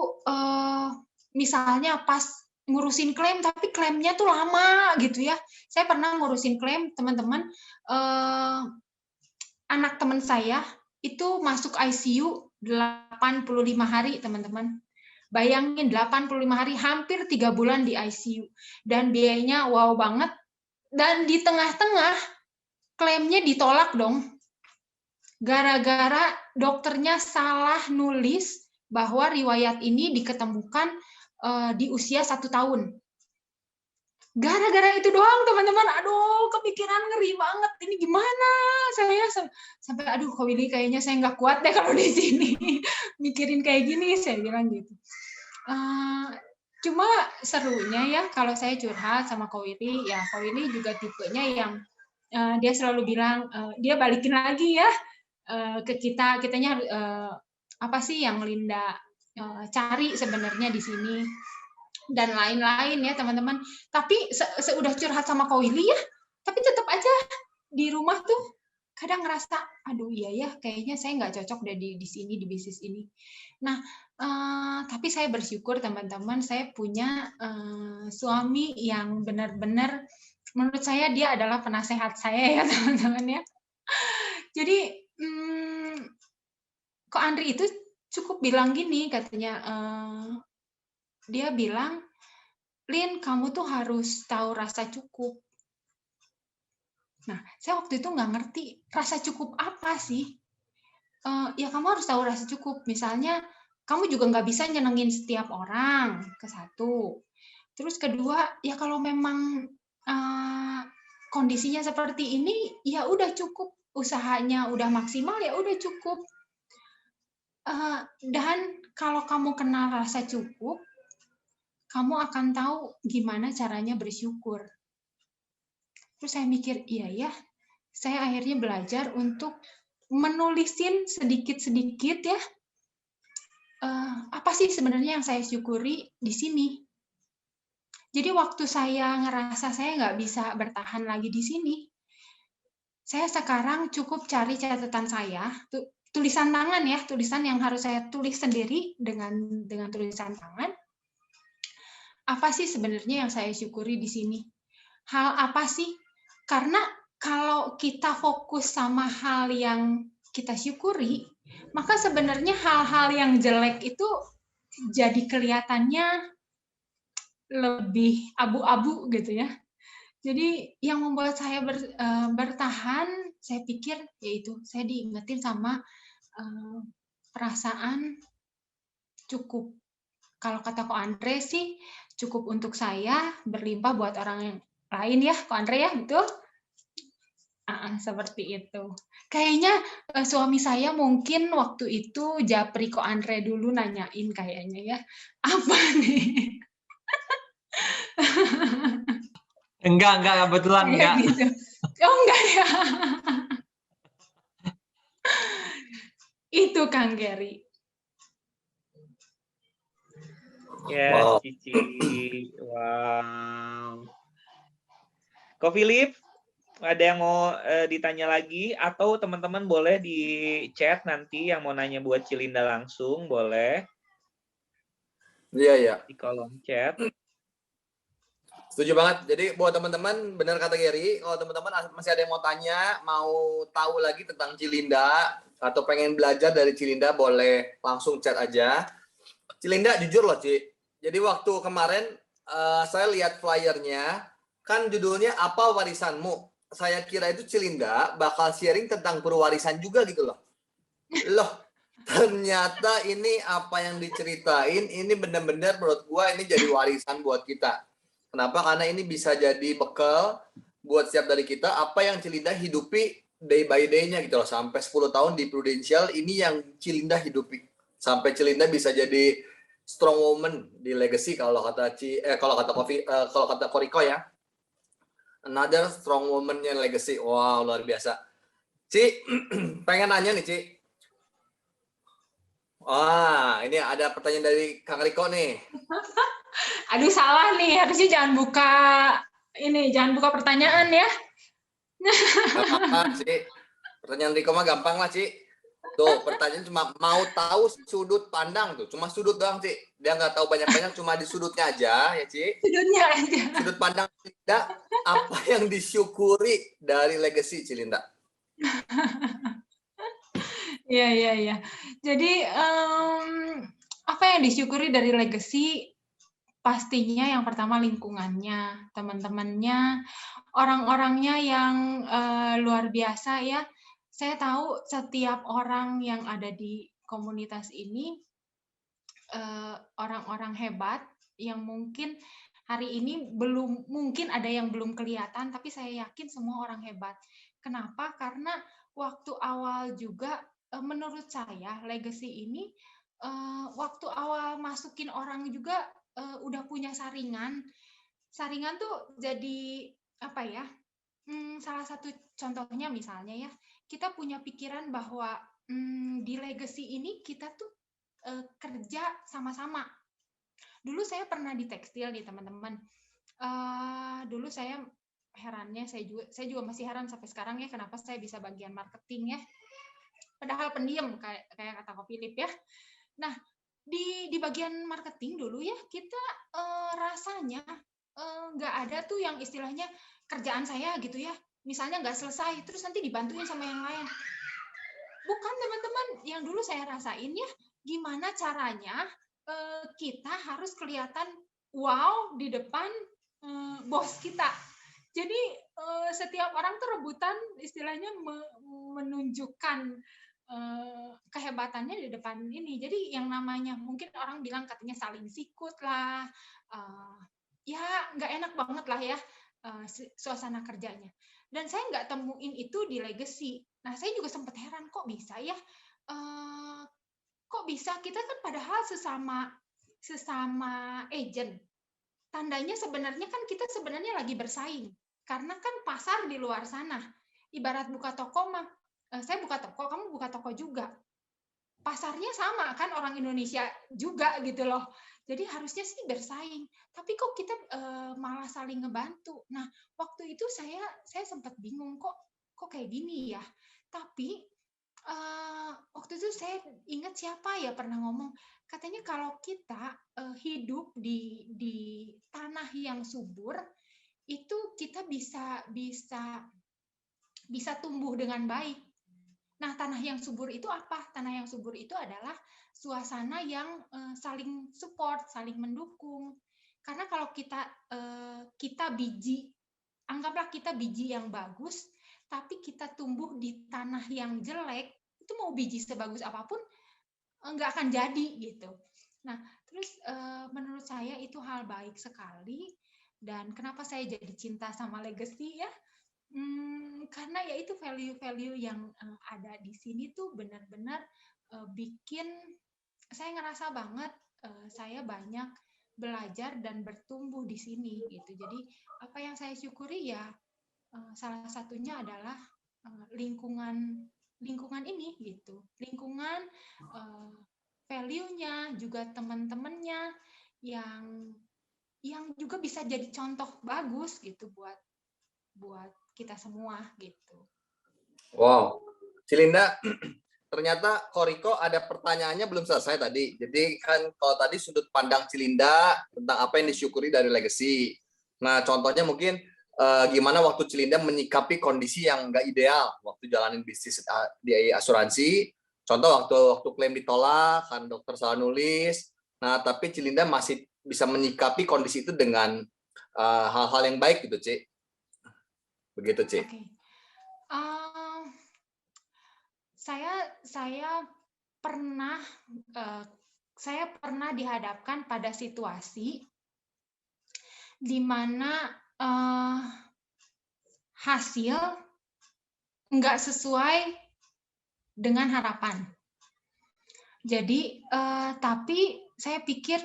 misalnya pas ngurusin klaim, tapi klaimnya tuh lama gitu ya. Saya pernah ngurusin klaim teman-teman, anak teman saya itu masuk ICU 85 hari teman-teman. Bayangin 85 hari, hampir 3 bulan di ICU. Dan biayanya wow banget. Dan di tengah-tengah, klaimnya ditolak dong. Gara-gara dokternya salah nulis bahwa riwayat ini diketemukan di usia 1 tahun. Gara-gara itu doang, teman-teman. Aduh, kepikiran ngeri banget. Ini gimana? Saya sampai, aduh, Ko Willy kayaknya saya nggak kuat deh kalau di sini. Mikirin kayak gini, saya bilang gitu. Cuma serunya ya kalau saya curhat sama Ko Willy, ya Ko Willy juga tipenya yang dia selalu bilang dia balikin lagi ya ke kitanya apa sih yang Linda cari sebenarnya di sini dan lain-lain ya teman-teman. Tapi seudah curhat sama Ko Willy ya, tapi tetap aja di rumah tuh kadang ngerasa, aduh iya ya, kayaknya saya nggak cocok deh di sini, di bisnis ini. Nah, tapi saya bersyukur teman-teman, saya punya suami yang benar-benar, menurut saya dia adalah penasehat saya ya teman-teman ya. Jadi, kok Andri itu cukup bilang gini katanya, dia bilang, "Lin, kamu tuh harus tahu rasa cukup." Nah, saya waktu itu nggak ngerti rasa cukup apa sih. Ya kamu harus tahu rasa cukup. Misalnya, kamu juga nggak bisa nyenengin setiap orang, ke satu. Terus kedua, ya kalau memang kondisinya seperti ini, ya udah cukup. Usahanya udah maksimal, ya udah cukup. Dan kalau kamu kenal rasa cukup, kamu akan tahu gimana caranya bersyukur. Terus saya mikir, iya ya, saya akhirnya belajar untuk menulisin sedikit-sedikit ya, apa sih sebenarnya yang saya syukuri di sini. Jadi waktu saya ngerasa saya nggak bisa bertahan lagi di sini, saya sekarang cukup cari catatan saya, tulisan tangan ya, tulisan yang harus saya tulis sendiri dengan tulisan tangan. Apa sih sebenarnya yang saya syukuri di sini? Hal apa sih? Karena kalau kita fokus sama hal yang kita syukuri, maka sebenarnya hal-hal yang jelek itu jadi kelihatannya lebih abu-abu gitu ya. Jadi yang membuat saya bertahan, saya pikir yaitu saya diingetin sama perasaan cukup. Kalau kata Ko Andre sih, cukup untuk saya, berlimpah buat orang yang lain ya, Ko Andre ya, betul? Seperti itu. Kayaknya suami saya mungkin waktu itu japri Ko Andre dulu nanyain kayaknya ya, apa nih? Enggak, kebetulan Kayak enggak. gitu. Oh enggak ya? Itu Kang Gary. Ya, Wow. Cici. Wow. Ko Philip, ada yang mau ditanya lagi atau teman-teman boleh di chat nanti yang mau nanya buat Cilinda langsung boleh Iya. di kolom chat. Setuju banget. Jadi buat teman-teman, benar kata Gary, kalau teman-teman masih ada yang mau tanya, mau tahu lagi tentang Cilinda, atau pengen belajar dari Cilinda, boleh langsung chat aja. Cilinda, jujur loh, Ci. Jadi waktu kemarin saya lihat flyernya, kan judulnya Apa Warisanmu? Saya kira itu Cilinda bakal sharing tentang perwarisan juga gitu loh. Loh, ternyata ini apa yang diceritain, ini benar-benar menurut gua ini jadi warisan buat kita. Kenapa? Karena ini bisa jadi bekal buat setiap dari kita apa yang Cilinda hidupi day by day-nya gitu loh. Sampai 10 tahun di Prudential, ini yang Cilinda hidupi. Sampai Cilinda bisa jadi strong woman di legacy kalau kata kalau kata Koriko ya. Another strong woman-nya legacy. Wow, luar biasa. Ci, pengen nanya nih, Ci. Wah, ini ada pertanyaan dari Kang Riko nih. Aduh salah nih, harusnya jangan buka pertanyaan ya. Gak apa-apa, Ci. Pertanyaan Riko mah gampang lah, Ci. Tuh, pertanyaan cuma mau tahu sudut pandang tuh. Cuma sudut doang, Ci. Dia nggak tahu banyak-banyak, cuma di sudutnya aja, ya, Ci. Sudutnya aja. Sudut pandang Cilinda, apa yang disyukuri dari legacy Cilinda? Iya. Jadi apa yang disyukuri dari legacy? Pastinya yang pertama lingkungannya, teman-temannya, orang-orangnya yang luar biasa ya. Saya tahu setiap orang yang ada di komunitas ini orang-orang hebat yang mungkin hari ini mungkin ada yang belum kelihatan, tapi saya yakin semua orang hebat. Kenapa? Karena waktu awal juga menurut saya legacy ini waktu awal masukin orang juga udah punya saringan. Saringan tuh jadi apa ya? Salah satu contohnya misalnya ya, kita punya pikiran bahwa di legacy ini kita tuh kerja sama-sama. Dulu saya pernah di tekstil nih teman-teman. Dulu saya herannya, saya juga masih heran sampai sekarang ya, kenapa saya bisa bagian marketing ya. Padahal pendiam kayak kata Ko Philip ya. Nah, di bagian marketing dulu ya, kita rasanya nggak ada tuh yang istilahnya kerjaan saya gitu ya. Misalnya nggak selesai, terus nanti dibantuin sama yang lain. Bukan teman-teman, yang dulu saya rasain ya, gimana caranya kita harus kelihatan wow di depan bos kita. Jadi setiap orang tuh rebutan istilahnya menunjukkan kehebatannya di depan ini. Jadi yang namanya mungkin orang bilang katanya saling sikut lah, ya nggak enak banget lah ya suasana kerjanya. Dan saya nggak temuin itu di Legacy. Nah saya juga sempat heran kok bisa ya, kok bisa kita kan padahal sesama agent. Tandanya sebenarnya kan kita sebenarnya lagi bersaing. Karena kan pasar di luar sana. Ibarat buka toko mah, saya buka toko, kamu buka toko juga. Pasarnya sama kan, orang Indonesia juga gitu loh. Jadi harusnya sih bersaing. Tapi kok kita malah saling ngebantu. Nah, waktu itu saya sempat bingung kok kayak gini ya. Tapi waktu itu saya ingat siapa ya pernah ngomong, katanya kalau kita hidup di tanah yang subur, itu kita bisa tumbuh dengan baik. Nah, tanah yang subur itu apa? Tanah yang subur itu adalah suasana yang saling support, saling mendukung. Karena kalau kita biji, anggaplah kita biji yang bagus, tapi kita tumbuh di tanah yang jelek, itu mau biji sebagus apapun nggak akan jadi gitu. Nah, terus menurut saya itu hal baik sekali. Dan kenapa saya jadi cinta sama Legacy ya? Karena ya itu value-value yang ada di sini tuh benar-benar bikin saya ngerasa banget saya banyak belajar dan bertumbuh di sini gitu. Jadi apa yang saya syukuri ya salah satunya adalah lingkungan ini gitu. Lingkungan value-nya juga teman-temannya yang juga bisa jadi contoh bagus gitu buat kita semua gitu. Wow, Cilinda, ternyata Koriko ada pertanyaannya belum selesai tadi. Jadi kan kalau tadi sudut pandang Cilinda tentang apa yang disyukuri dari Legacy. Nah, contohnya mungkin gimana waktu Cilinda menyikapi kondisi yang nggak ideal waktu jalanin bisnis di asuransi. Contoh waktu klaim ditolak, kan dokter salah nulis. Nah, tapi Cilinda masih bisa menyikapi kondisi itu dengan hal-hal yang baik gitu, Ci. Begitu, Ci. Okay. Saya pernah dihadapkan pada situasi di mana hasil nggak sesuai dengan harapan. Jadi, tapi saya pikir,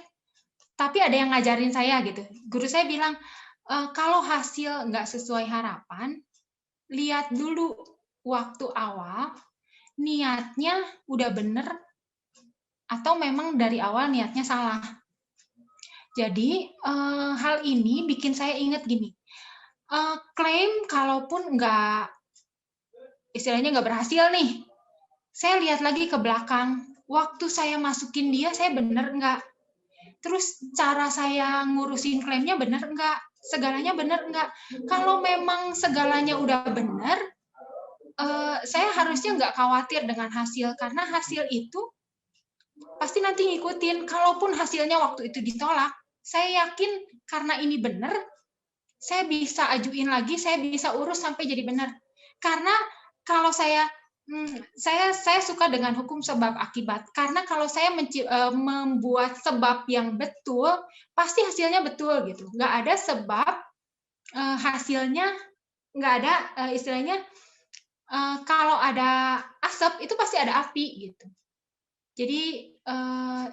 tapi ada yang ngajarin saya gitu. Guru saya bilang, kalau hasil nggak sesuai harapan, lihat dulu waktu awal, niatnya udah bener, atau memang dari awal niatnya salah. Jadi, hal ini bikin saya ingat gini, klaim kalaupun istilahnya nggak berhasil nih, saya lihat lagi ke belakang, waktu saya masukin dia, saya bener nggak? Terus cara saya ngurusin klaimnya bener nggak? Segalanya bener nggak? Kalau memang segalanya udah bener, saya harusnya nggak khawatir dengan hasil, karena hasil itu pasti nanti ngikutin. Kalaupun hasilnya waktu itu ditolak, saya yakin karena ini bener, saya bisa ajuin lagi, saya bisa urus sampai jadi bener. Karena kalau saya suka dengan hukum sebab akibat, karena kalau saya membuat sebab yang betul, pasti hasilnya betul gitu. Nggak ada sebab hasilnya nggak ada, istilahnya kalau ada asap itu pasti ada api gitu. Jadi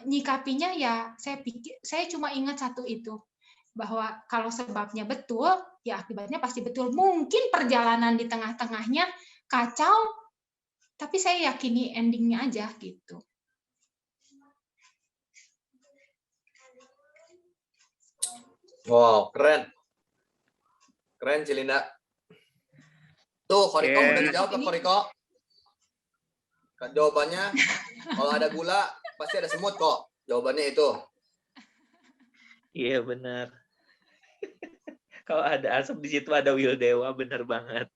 nyikapinya ya saya cuma ingat satu itu, bahwa kalau sebabnya betul ya akibatnya pasti betul. Mungkin perjalanan di tengah-tengahnya kacau, tapi saya yakini endingnya aja gitu. Wow, keren. Keren, Cilinda. Tuh, Koriko udah dijawab tuh, Koriko. Jawabannya, kalau ada gula, pasti ada semut kok. Jawabannya itu. Iya, benar. Kalau ada asap di situ ada Wildewa, benar banget.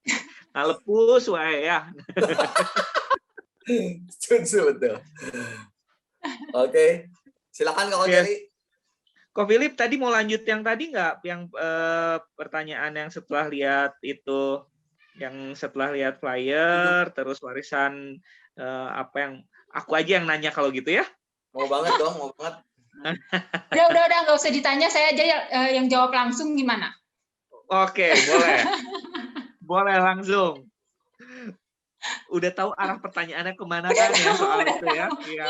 Ngalepus wae ya. Setuju, betul. Oke. Silakan Kak Oke. Jerry. Kok Philip tadi mau lanjut yang tadi nggak? Yang pertanyaan yang setelah lihat itu, yang setelah lihat flyer, terus warisan apa yang aku aja yang nanya kalau gitu ya? Mau banget dong, mau banget. Udah, nggak usah ditanya, saya aja yang jawab langsung gimana? Oke, boleh. Boleh langsung. Udah tahu arah pertanyaannya kemana kan ya soal itu ya? Iya.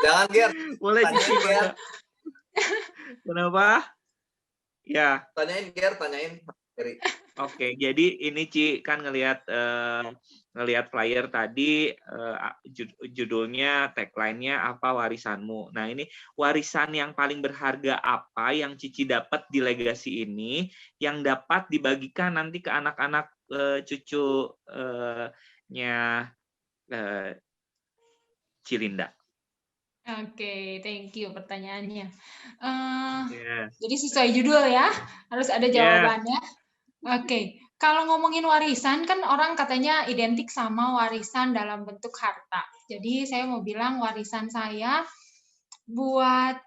Jangan Ger, Boleh tanyain Cici, Ger. Kenapa? Ya. Tanyain. Jerry. Oke, jadi ini Ci kan ngelihat flyer tadi, judulnya, tagline-nya apa warisanmu. Nah ini warisan yang paling berharga apa yang Cici dapat di legasi ini yang dapat dibagikan nanti ke anak-anak cucunya Cilinda. Oke, thank you pertanyaannya. Yes. Jadi sesuai judul ya, harus ada Yes. jawabannya. Oke, kalau ngomongin warisan kan orang katanya identik sama warisan dalam bentuk harta. Jadi saya mau bilang warisan saya buat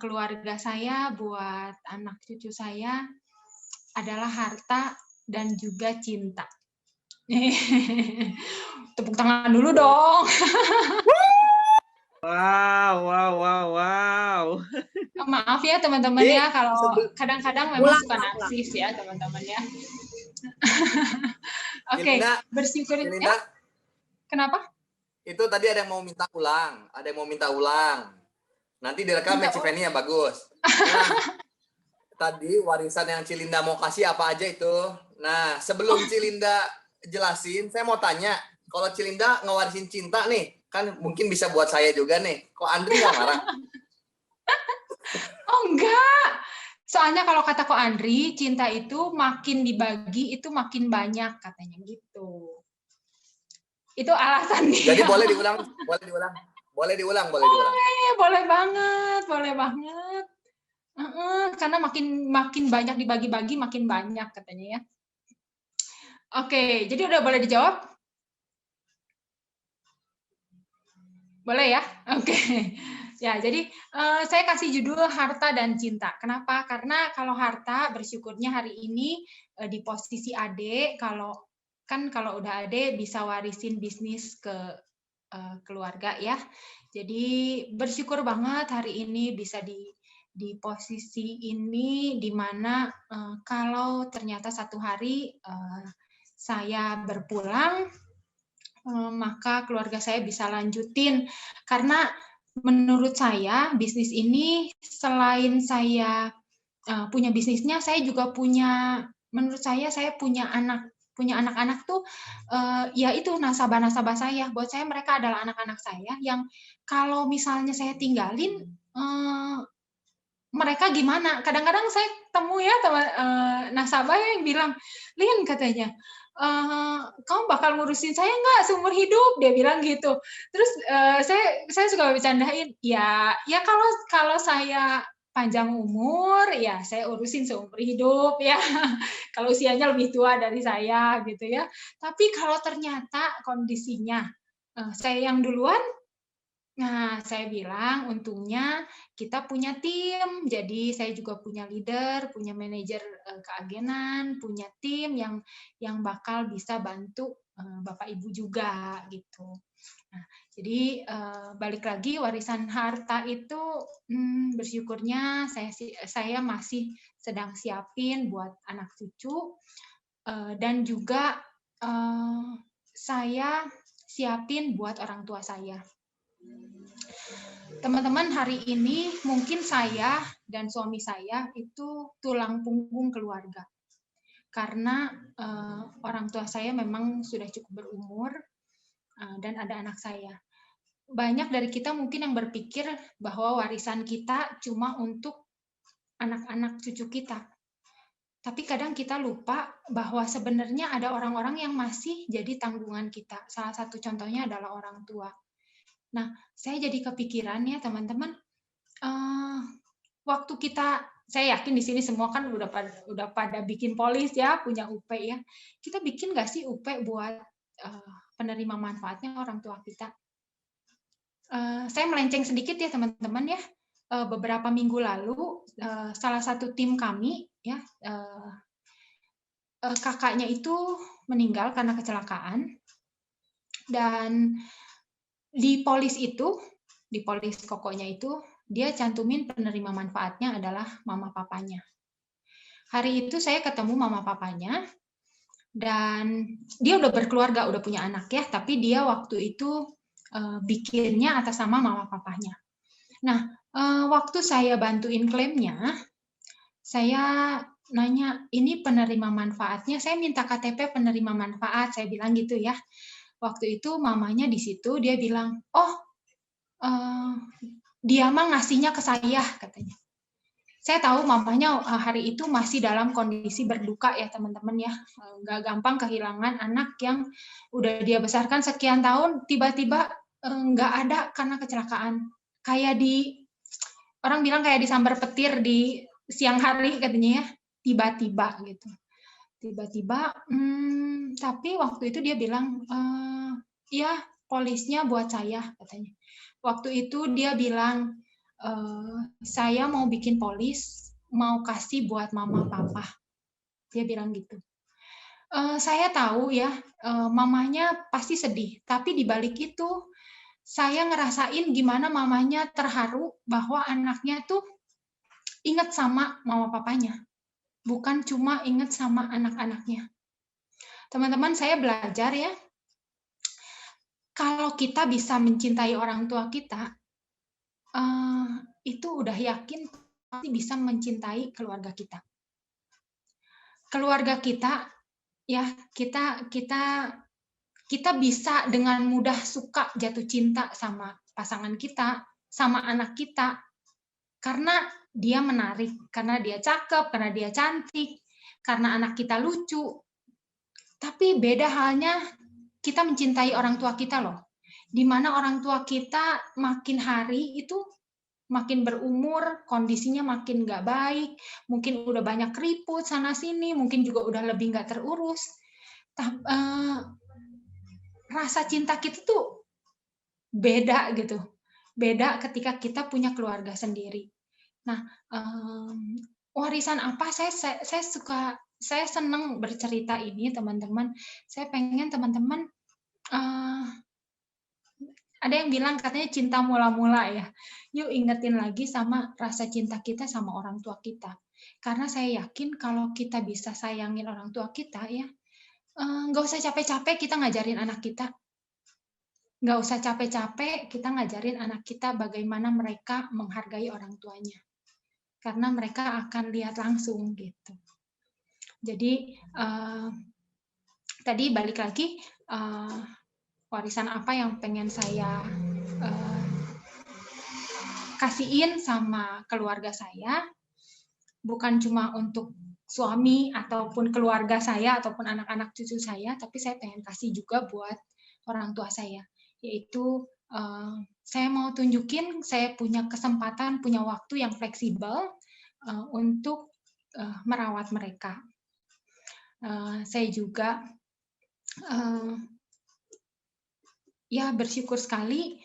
keluarga saya, buat anak cucu saya adalah harta dan juga cinta. Tepuk tangan dulu dong. Wow. Maaf ya teman-teman ya kalau kadang-kadang memang suka narsis ya teman-teman ya. Oke, bersyukur ya. Kenapa? Itu tadi ada yang mau minta ulang. Nanti direkam ya Civenia, bagus. Nah, tadi warisan yang Cilinda mau kasih apa aja itu. Nah, sebelum Cilinda jelasin, saya mau tanya, kalau Cilinda ngewarisin cinta nih, kan mungkin bisa buat saya juga nih. Kok Andri nggak marah? Oh enggak. Soalnya kalau kata Ko Andri, cinta itu makin dibagi itu makin banyak katanya gitu. Itu alasannya. Jadi boleh diulang. Boleh diulang. Boleh banget. Karena makin banyak dibagi-bagi makin banyak katanya ya. Oke, jadi udah boleh dijawab? Boleh ya? Oke. Ya, jadi saya kasih judul Harta dan Cinta. Kenapa? Karena kalau harta, bersyukurnya hari ini di posisi Ade, kalau udah Ade bisa warisin bisnis ke keluarga ya. Jadi bersyukur banget hari ini bisa di posisi ini, di mana kalau ternyata satu hari saya berpulang, maka keluarga saya bisa lanjutin. Karena menurut saya bisnis ini selain saya punya bisnisnya, saya juga punya, menurut saya punya anak-anak tuh ya itu nasabah-nasabah saya. Buat saya mereka adalah anak-anak saya yang kalau misalnya saya tinggalin, mereka gimana? Kadang-kadang saya temu ya teman nasabah yang bilang, "Lin," katanya, "kamu bakal ngurusin saya nggak seumur hidup?" Dia bilang gitu. Terus saya suka bercandain, ya kalau saya panjang umur, ya saya urusin seumur hidup ya. Kalau usianya lebih tua dari saya gitu ya. Tapi kalau ternyata kondisinya saya yang duluan, nah, saya bilang untungnya kita punya tim, jadi saya juga punya leader, punya manajer keagenan, punya tim yang bakal bisa bantu Bapak Ibu juga gitu. Nah, jadi balik lagi warisan harta itu bersyukurnya saya masih sedang siapin buat anak cucu dan juga saya siapin buat orang tua saya. Teman-teman, hari ini mungkin saya dan suami saya itu tulang punggung keluarga. Karena orang tua saya memang sudah cukup berumur dan ada anak saya. Banyak dari kita mungkin yang berpikir bahwa warisan kita cuma untuk anak-anak cucu kita. Tapi kadang kita lupa bahwa sebenarnya ada orang-orang yang masih jadi tanggungan kita. Salah satu contohnya adalah orang tua. Nah, saya jadi kepikiran ya teman-teman, waktu saya yakin di sini semua kan udah pada bikin polis ya, punya UP ya. Kita bikin nggak sih UP buat penerima manfaatnya orang tua kita? saya melenceng sedikit ya teman-teman ya. Beberapa minggu lalu salah satu tim kami ya kakaknya itu meninggal karena kecelakaan, dan di polis kokonya itu dia cantumin penerima manfaatnya adalah mama papanya. Hari itu saya ketemu mama papanya, dan dia udah berkeluarga, udah punya anak ya, tapi dia waktu itu bikinnya atas nama mama papanya. Nah, waktu saya bantuin klaimnya, saya nanya, ini penerima manfaatnya, saya minta KTP penerima manfaat, saya bilang gitu ya. Waktu itu mamanya di situ, dia bilang, oh, dia mah ngasihnya ke saya, katanya. Saya tahu mamanya hari itu masih dalam kondisi berduka ya teman-teman ya. Nggak gampang kehilangan anak yang udah dia besarkan sekian tahun, tiba-tiba nggak ada karena kecelakaan. Kayak orang bilang kayak disambar petir di siang hari katanya ya, tiba-tiba gitu. Tiba-tiba, tapi waktu itu dia bilang, ya polisnya buat saya katanya. Waktu itu dia bilang, saya mau bikin polis, mau kasih buat mama papa. Dia bilang gitu. Saya tahu ya, mamanya pasti sedih, tapi di balik itu saya ngerasain gimana mamanya terharu bahwa anaknya tuh ingat sama mama papanya, bukan cuma ingat sama anak-anaknya. Teman-teman, saya belajar ya, kalau kita bisa mencintai orang tua kita, itu udah yakin pasti bisa mencintai keluarga kita. Keluarga kita, ya kita bisa dengan mudah suka jatuh cinta sama pasangan kita, sama anak kita, karena dia menarik, karena dia cakep, karena dia cantik, karena anak kita lucu. Tapi beda halnya kita mencintai orang tua kita loh. Di mana orang tua kita makin hari itu makin berumur, kondisinya makin nggak baik, mungkin udah banyak keriput sana-sini, mungkin juga udah lebih nggak terurus. Rasa cinta kita tuh beda gitu. Beda ketika kita punya keluarga sendiri. Nah, warisan apa saya senang bercerita ini teman-teman. Saya pengen teman-teman ada yang bilang katanya cinta mula-mula ya. Yuk ingetin lagi sama rasa cinta kita sama orang tua kita. Karena saya yakin kalau kita bisa sayangin orang tua kita ya, nggak usah capek-capek kita ngajarin anak kita. Nggak usah capek-capek kita ngajarin anak kita bagaimana mereka menghargai orang tuanya. Karena mereka akan lihat langsung gitu. Jadi tadi balik lagi, warisan apa yang pengen saya kasihin sama keluarga saya, bukan cuma untuk suami ataupun keluarga saya ataupun anak-anak cucu saya, tapi saya pengen kasih juga buat orang tua saya, yaitu saya mau tunjukin saya punya kesempatan, punya waktu yang fleksibel untuk merawat mereka. Saya juga ya bersyukur sekali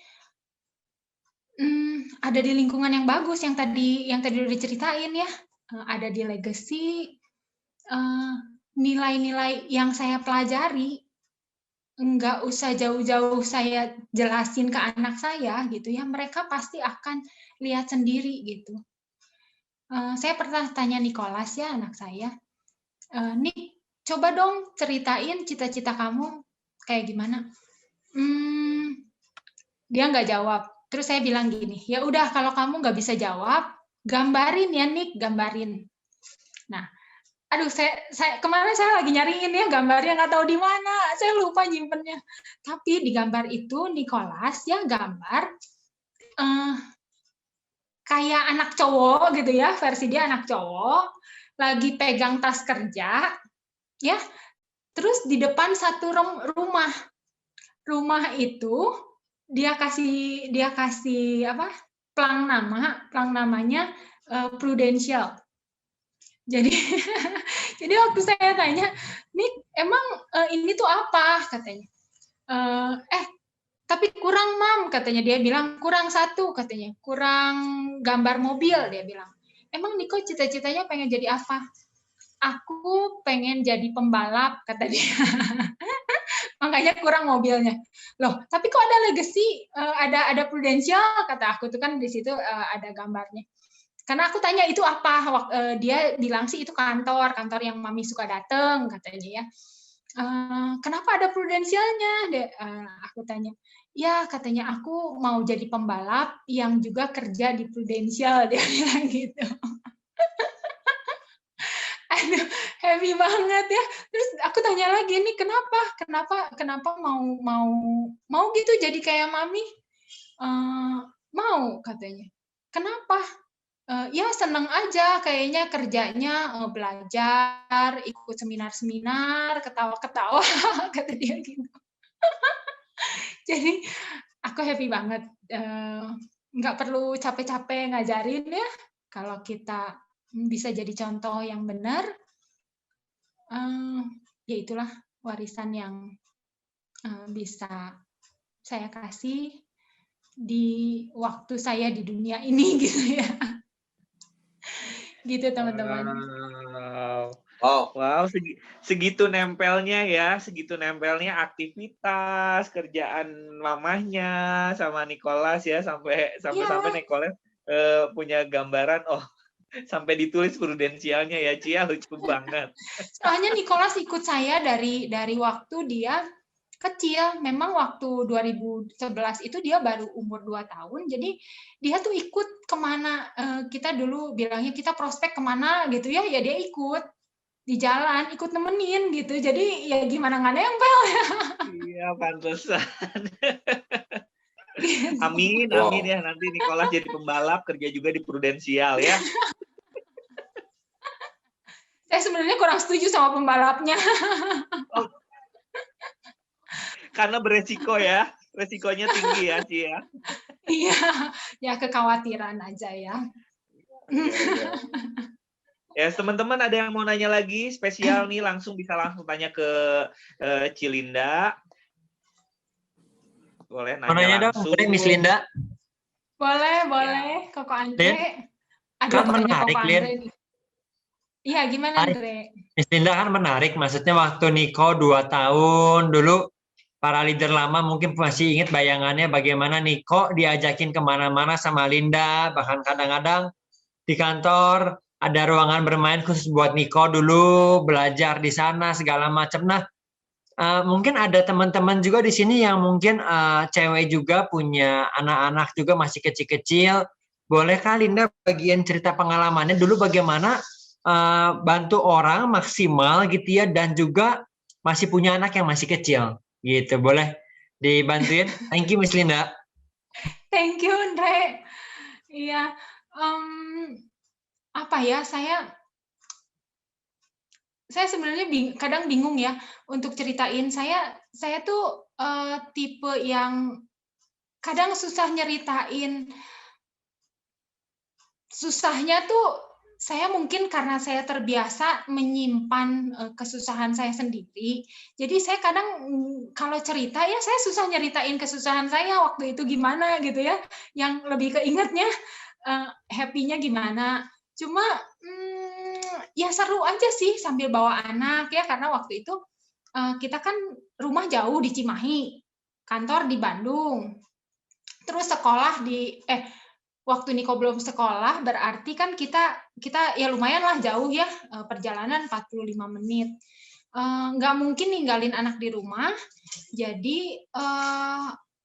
ada di lingkungan yang bagus yang tadi udah diceritain ya, ada di Legacy, nilai-nilai yang saya pelajari nggak usah jauh-jauh saya jelasin ke anak saya gitu ya, mereka pasti akan lihat sendiri gitu. Saya pernah tanya Nicholas ya, anak saya, Nik, coba dong ceritain cita-cita kamu kayak gimana. Dia nggak jawab. Terus saya bilang gini, ya udah kalau kamu nggak bisa jawab, gambarin ya Nik, gambarin. Nah, aduh kemarin saya lagi nyariin ya gambarnya nggak tahu di mana, saya lupa nyimpennya. Tapi di gambar itu Nicholas ya gambar kayak anak cowok gitu ya, versi dia anak cowok, lagi pegang tas kerja, ya. Terus di depan satu rumah. Rumah itu dia kasih apa? Plang namanya Prudential. Jadi jadi waktu saya tanya, "Nih, emang ini tuh apa?" katanya. Tapi kurang Mam, katanya, dia bilang kurang satu, katanya, kurang gambar mobil, dia bilang. Emang Niko cita-citanya pengen jadi apa? Aku pengen jadi pembalap, kata dia. Makanya kurang mobilnya. Loh, tapi kok ada legacy, ada Prudential, kata aku tuh kan di situ ada gambarnya. Karena aku tanya itu apa, dia bilang sih itu kantor yang Mami suka dateng, katanya ya. Kenapa ada Prudentialnya? Aku tanya. Ya, katanya aku mau jadi pembalap yang juga kerja di Prudential, dia bilang gitu. Aduh, happy banget ya. Terus aku tanya lagi nih, kenapa mau gitu jadi kayak Mami? Mau, katanya. Kenapa? Ya seneng aja kayaknya kerjanya belajar, ikut seminar-seminar, ketawa-ketawa, kata dia gitu. Jadi aku happy banget, nggak perlu capek-capek ngajarin ya, kalau kita bisa jadi contoh yang benar, ya itulah warisan yang bisa saya kasih di waktu saya di dunia ini gitu ya. Gitu teman-teman. Wow, segitu nempelnya ya, aktivitas, kerjaan mamahnya sama Nicholas ya, sampai Nicholas punya gambaran, sampai ditulis prudensialnya ya, Cia, lucu banget. Soalnya Nicholas ikut saya dari waktu dia kecil. Memang waktu 2011 itu dia baru umur 2 tahun, jadi dia tuh ikut kemana, kita dulu bilangnya kita prospek kemana gitu ya, ya dia ikut. Di jalan, ikut nemenin gitu. Jadi ya gimana nggak nempel ya. Iya, pantesan. Gitu. Amin ya, nanti Nicholas jadi pembalap, kerja juga di Prudensial ya. Saya sebenarnya kurang setuju sama pembalapnya. Karena beresiko ya, resikonya tinggi ya, Ci ya. Iya, ya kekhawatiran aja ya. Ya, teman-teman ada yang mau nanya lagi spesial nih, bisa langsung tanya ke Cilinda. Boleh nanya langsung. Boleh Miss Linda? Boleh, Koko Andre. Kan menarik, Lin. Iya, gimana Andre? Miss Linda kan menarik, maksudnya waktu Niko 2 tahun dulu, para leader lama mungkin masih ingat bayangannya bagaimana Niko diajakin kemana-mana sama Linda, bahkan kadang-kadang di kantor ada ruangan bermain khusus buat Niko dulu, belajar di sana segala macam. Nah, mungkin ada teman-teman juga di sini yang mungkin cewek juga punya anak-anak juga masih kecil-kecil. Bolehkah Linda bagian cerita pengalamannya dulu bagaimana bantu orang maksimal gitu ya, dan juga masih punya anak yang masih kecil gitu. Boleh dibantuin? Thank you Miss Linda. Thank you Andre. Iya. Apa ya, saya sebenarnya kadang bingung ya untuk ceritain. Saya tuh tipe yang kadang susah nyeritain. Susahnya tuh saya mungkin karena saya terbiasa menyimpan kesusahan saya sendiri. Jadi saya kadang kalau cerita ya saya susah nyeritain kesusahan saya waktu itu gimana gitu ya. Yang lebih keingetnya happy-nya gimana. Cuma ya seru aja sih sambil bawa anak ya, karena waktu itu kita kan rumah jauh di Cimahi, kantor di Bandung, terus sekolah waktu Niko belum sekolah berarti kan kita ya lumayan lah jauh ya, perjalanan 45 menit. Nggak mungkin ninggalin anak di rumah, jadi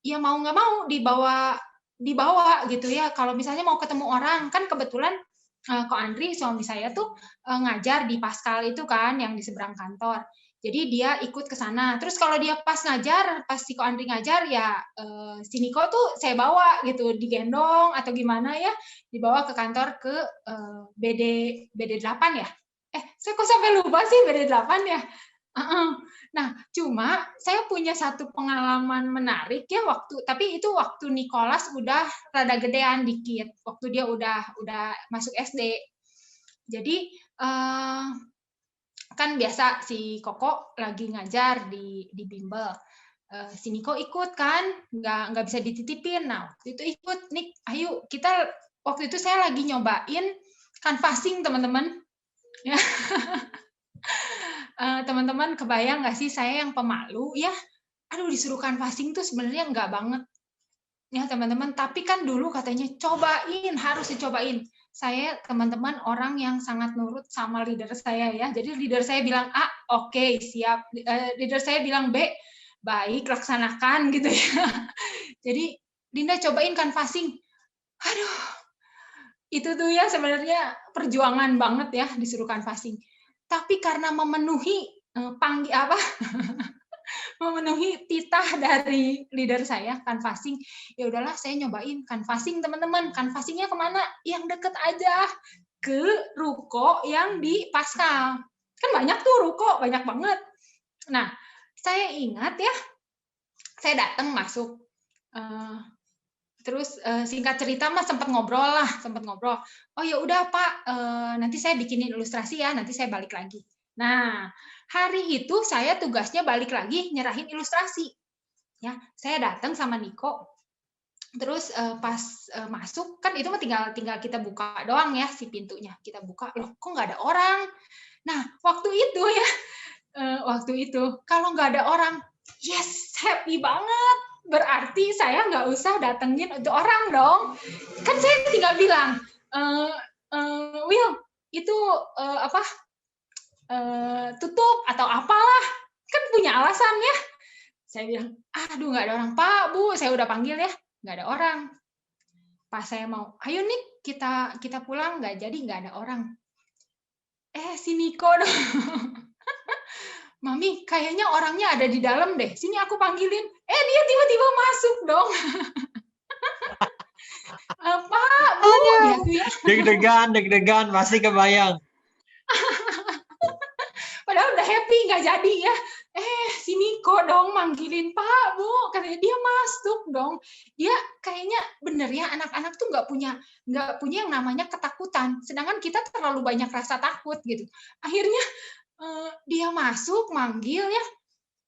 ya mau nggak mau dibawa gitu ya. Kalau misalnya mau ketemu orang, kan kebetulan Ko Andri suami saya tuh ngajar di Pascal itu kan yang di seberang kantor. Jadi dia ikut ke sana. Terus kalau dia pas si Ko Andri ngajar ya si Niko tuh saya bawa gitu, digendong atau gimana ya, dibawa ke kantor ke BD 8 ya. Saya kok sampai lupa sih BD 8 ya. Nah, cuma saya punya satu pengalaman menarik ya tapi itu waktu Nicholas udah rada gedean dikit, waktu dia udah masuk SD. Jadi kan biasa si Koko lagi ngajar di bimbel. si Niko ikut kan, nggak bisa dititipin. Nah, waktu itu ikut, Nik, ayo kita, waktu itu saya lagi nyobain canvassing teman-teman. Ya. Teman-teman kebayang nggak sih saya yang pemalu ya, aduh disuruh canvassing tuh sebenarnya nggak banget. Ya teman-teman, tapi kan dulu katanya cobain, harus dicobain. Saya teman-teman orang yang sangat nurut sama leader saya ya. Jadi leader saya bilang A, oke, siap. Leader saya bilang B, baik, laksanakan gitu ya. Jadi Dinda cobain canvassing. Aduh, itu tuh ya sebenarnya perjuangan banget ya disuruh canvassing. Tapi karena memenuhi memenuhi titah dari leader saya, canvassing, ya udahlah saya nyobain canvassing teman-teman. Canvassingnya kemana? Yang deket aja, ke ruko yang di Pascal. Kan banyak tuh ruko, banyak banget. Nah, saya ingat ya, saya datang masuk. Terus singkat cerita mas sempat ngobrol. Oh ya udah Pak, nanti saya bikinin ilustrasi ya, nanti saya balik lagi. Nah, hari itu saya tugasnya balik lagi nyerahin ilustrasi. Ya, saya datang sama Niko. Terus pas masuk kan itu mah tinggal kita buka doang ya si pintunya. Kita buka, loh kok nggak ada orang. Nah, waktu itu kalau nggak ada orang, yes, happy banget. Berarti saya nggak usah datengin untuk orang dong. Kan saya tinggal bilang, Will, itu tutup atau apalah. Kan punya alasan ya. Saya bilang, aduh nggak ada orang. Pak, Bu, saya udah panggil ya. Nggak ada orang. Pas saya mau, ayo nih kita pulang, nggak jadi, nggak ada orang. Si Niko dong. Mami, kayaknya orangnya ada di dalam deh. Sini aku panggilin. Dia tiba-tiba masuk dong. Pak, Bu, gitu ya. Deg-degan, pasti kebayang. Padahal udah happy, nggak jadi ya. Si Niko dong manggilin, Pak, Bu. Katanya dia masuk dong. Dia kayaknya bener ya, anak-anak tuh nggak punya yang namanya ketakutan. Sedangkan kita terlalu banyak rasa takut gitu. Akhirnya dia masuk, manggil ya.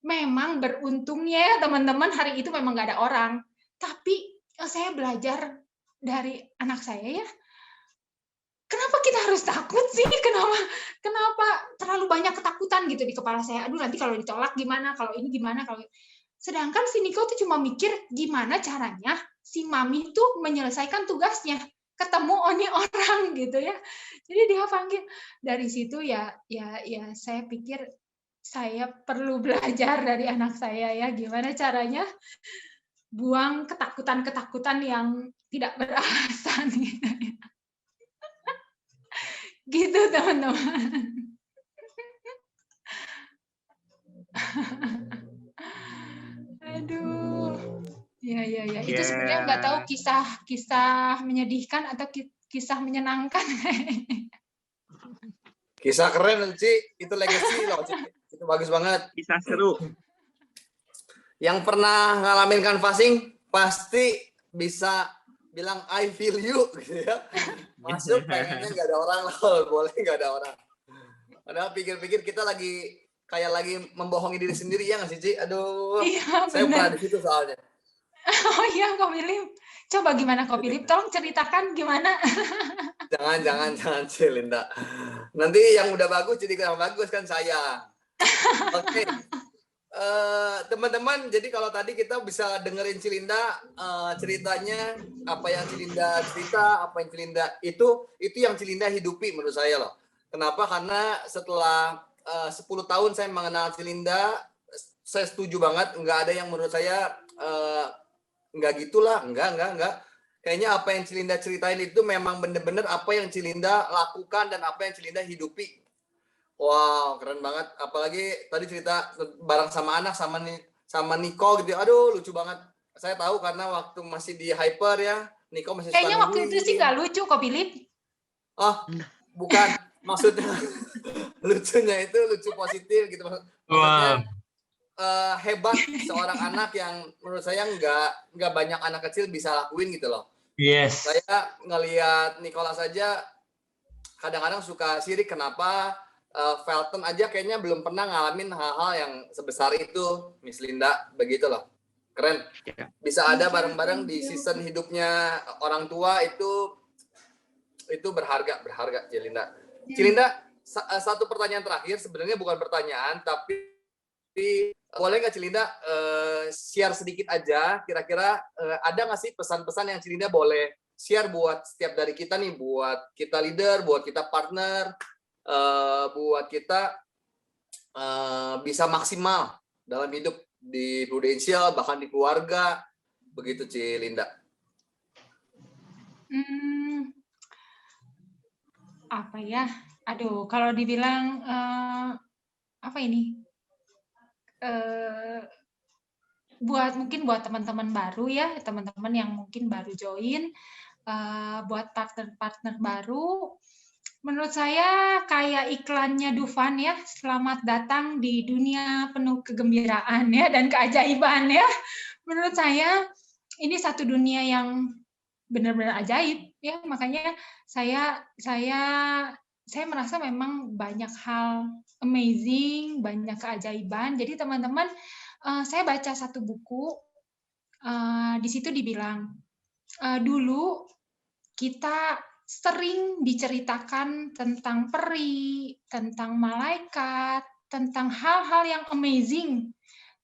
Memang beruntungnya ya teman-teman hari itu memang nggak ada orang. Tapi saya belajar dari anak saya ya. Kenapa kita harus takut sih? Kenapa terlalu banyak ketakutan gitu di kepala saya? Aduh nanti kalau ditolak gimana? Kalau ini gimana? Sedangkan si Niko tuh cuma mikir gimana caranya si Mami tuh menyelesaikan tugasnya. Ketemu orang gitu ya. Jadi dia panggil. Dari situ ya saya pikir saya perlu belajar dari anak saya ya, gimana caranya buang ketakutan-ketakutan yang tidak beralasan gitu ya. Gitu teman-teman. Aduh. Ya. Itu sebenarnya nggak tahu kisah menyedihkan atau kisah menyenangkan. Kisah keren, Ci. Itu legacy loh, Ci. Itu bagus banget. Kisah seru. Yang pernah ngalamin canvassing pasti bisa bilang I feel you gitu ya. Masuk pengennya nggak ada orang loh, boleh nggak ada orang. Padahal pikir-pikir kita lagi membohongi diri sendiri ya nggak sih, Ci? Aduh, iya, saya pernah di situ soalnya. Oh iya, Kak Philip. Coba gimana Kak Philip? Tolong ceritakan gimana. Jangan Ci Linda. Nanti yang udah bagus jadi kurang bagus kan saya. Oke. Teman-teman, jadi kalau tadi kita bisa dengerin Cilinda ceritanya, apa yang Cilinda cerita, apa yang Cilinda itu yang Cilinda hidupi menurut saya loh. Kenapa? Karena setelah 10 tahun saya mengenal Cilinda, saya setuju banget, nggak ada yang menurut saya nggak gitulah, enggak. Kayaknya apa yang Cilinda ceritain itu memang benar-benar apa yang Cilinda lakukan dan apa yang Cilinda hidupi. Wow, keren banget. Apalagi tadi cerita bareng sama anak, sama Niko gitu. Aduh, lucu banget. Saya tahu karena waktu masih di Hyper ya, Niko masih kayaknya waktu itu sih nggak lucu kok, Philip. Oh, bukan. Maksudnya lucunya itu lucu positif gitu. Maksudnya hebat seorang anak yang menurut saya nggak banyak anak kecil bisa lakuin gitu loh. Yes. Saya ngelihat Nicholas saja kadang-kadang suka sirik kenapa Felton aja kayaknya belum pernah ngalamin hal-hal yang sebesar itu, Miss Linda. Begitu loh. Keren. Bisa ada bareng-bareng di season hidupnya orang tua itu berharga Cilinda. Cilinda, satu pertanyaan terakhir, sebenarnya bukan pertanyaan, tapi boleh nggak Cilinda share sedikit aja, kira-kira ada nggak sih pesan-pesan yang Cilinda boleh share buat setiap dari kita nih, buat kita leader, buat kita partner, buat kita bisa maksimal dalam hidup di Prudential, bahkan di keluarga, begitu Cilinda. Apa ya? Aduh, kalau dibilang apa ini? Mungkin buat teman-teman baru ya, teman-teman yang mungkin baru join, buat partner-partner baru, menurut saya kayak iklannya Dufan ya, selamat datang di dunia penuh kegembiraan ya dan keajaiban ya. Menurut saya ini satu dunia yang benar-benar ajaib ya, makanya saya merasa memang banyak hal amazing, banyak keajaiban. Jadi teman-teman, saya baca satu buku, di situ dibilang dulu kita sering diceritakan tentang peri, tentang malaikat, tentang hal-hal yang amazing,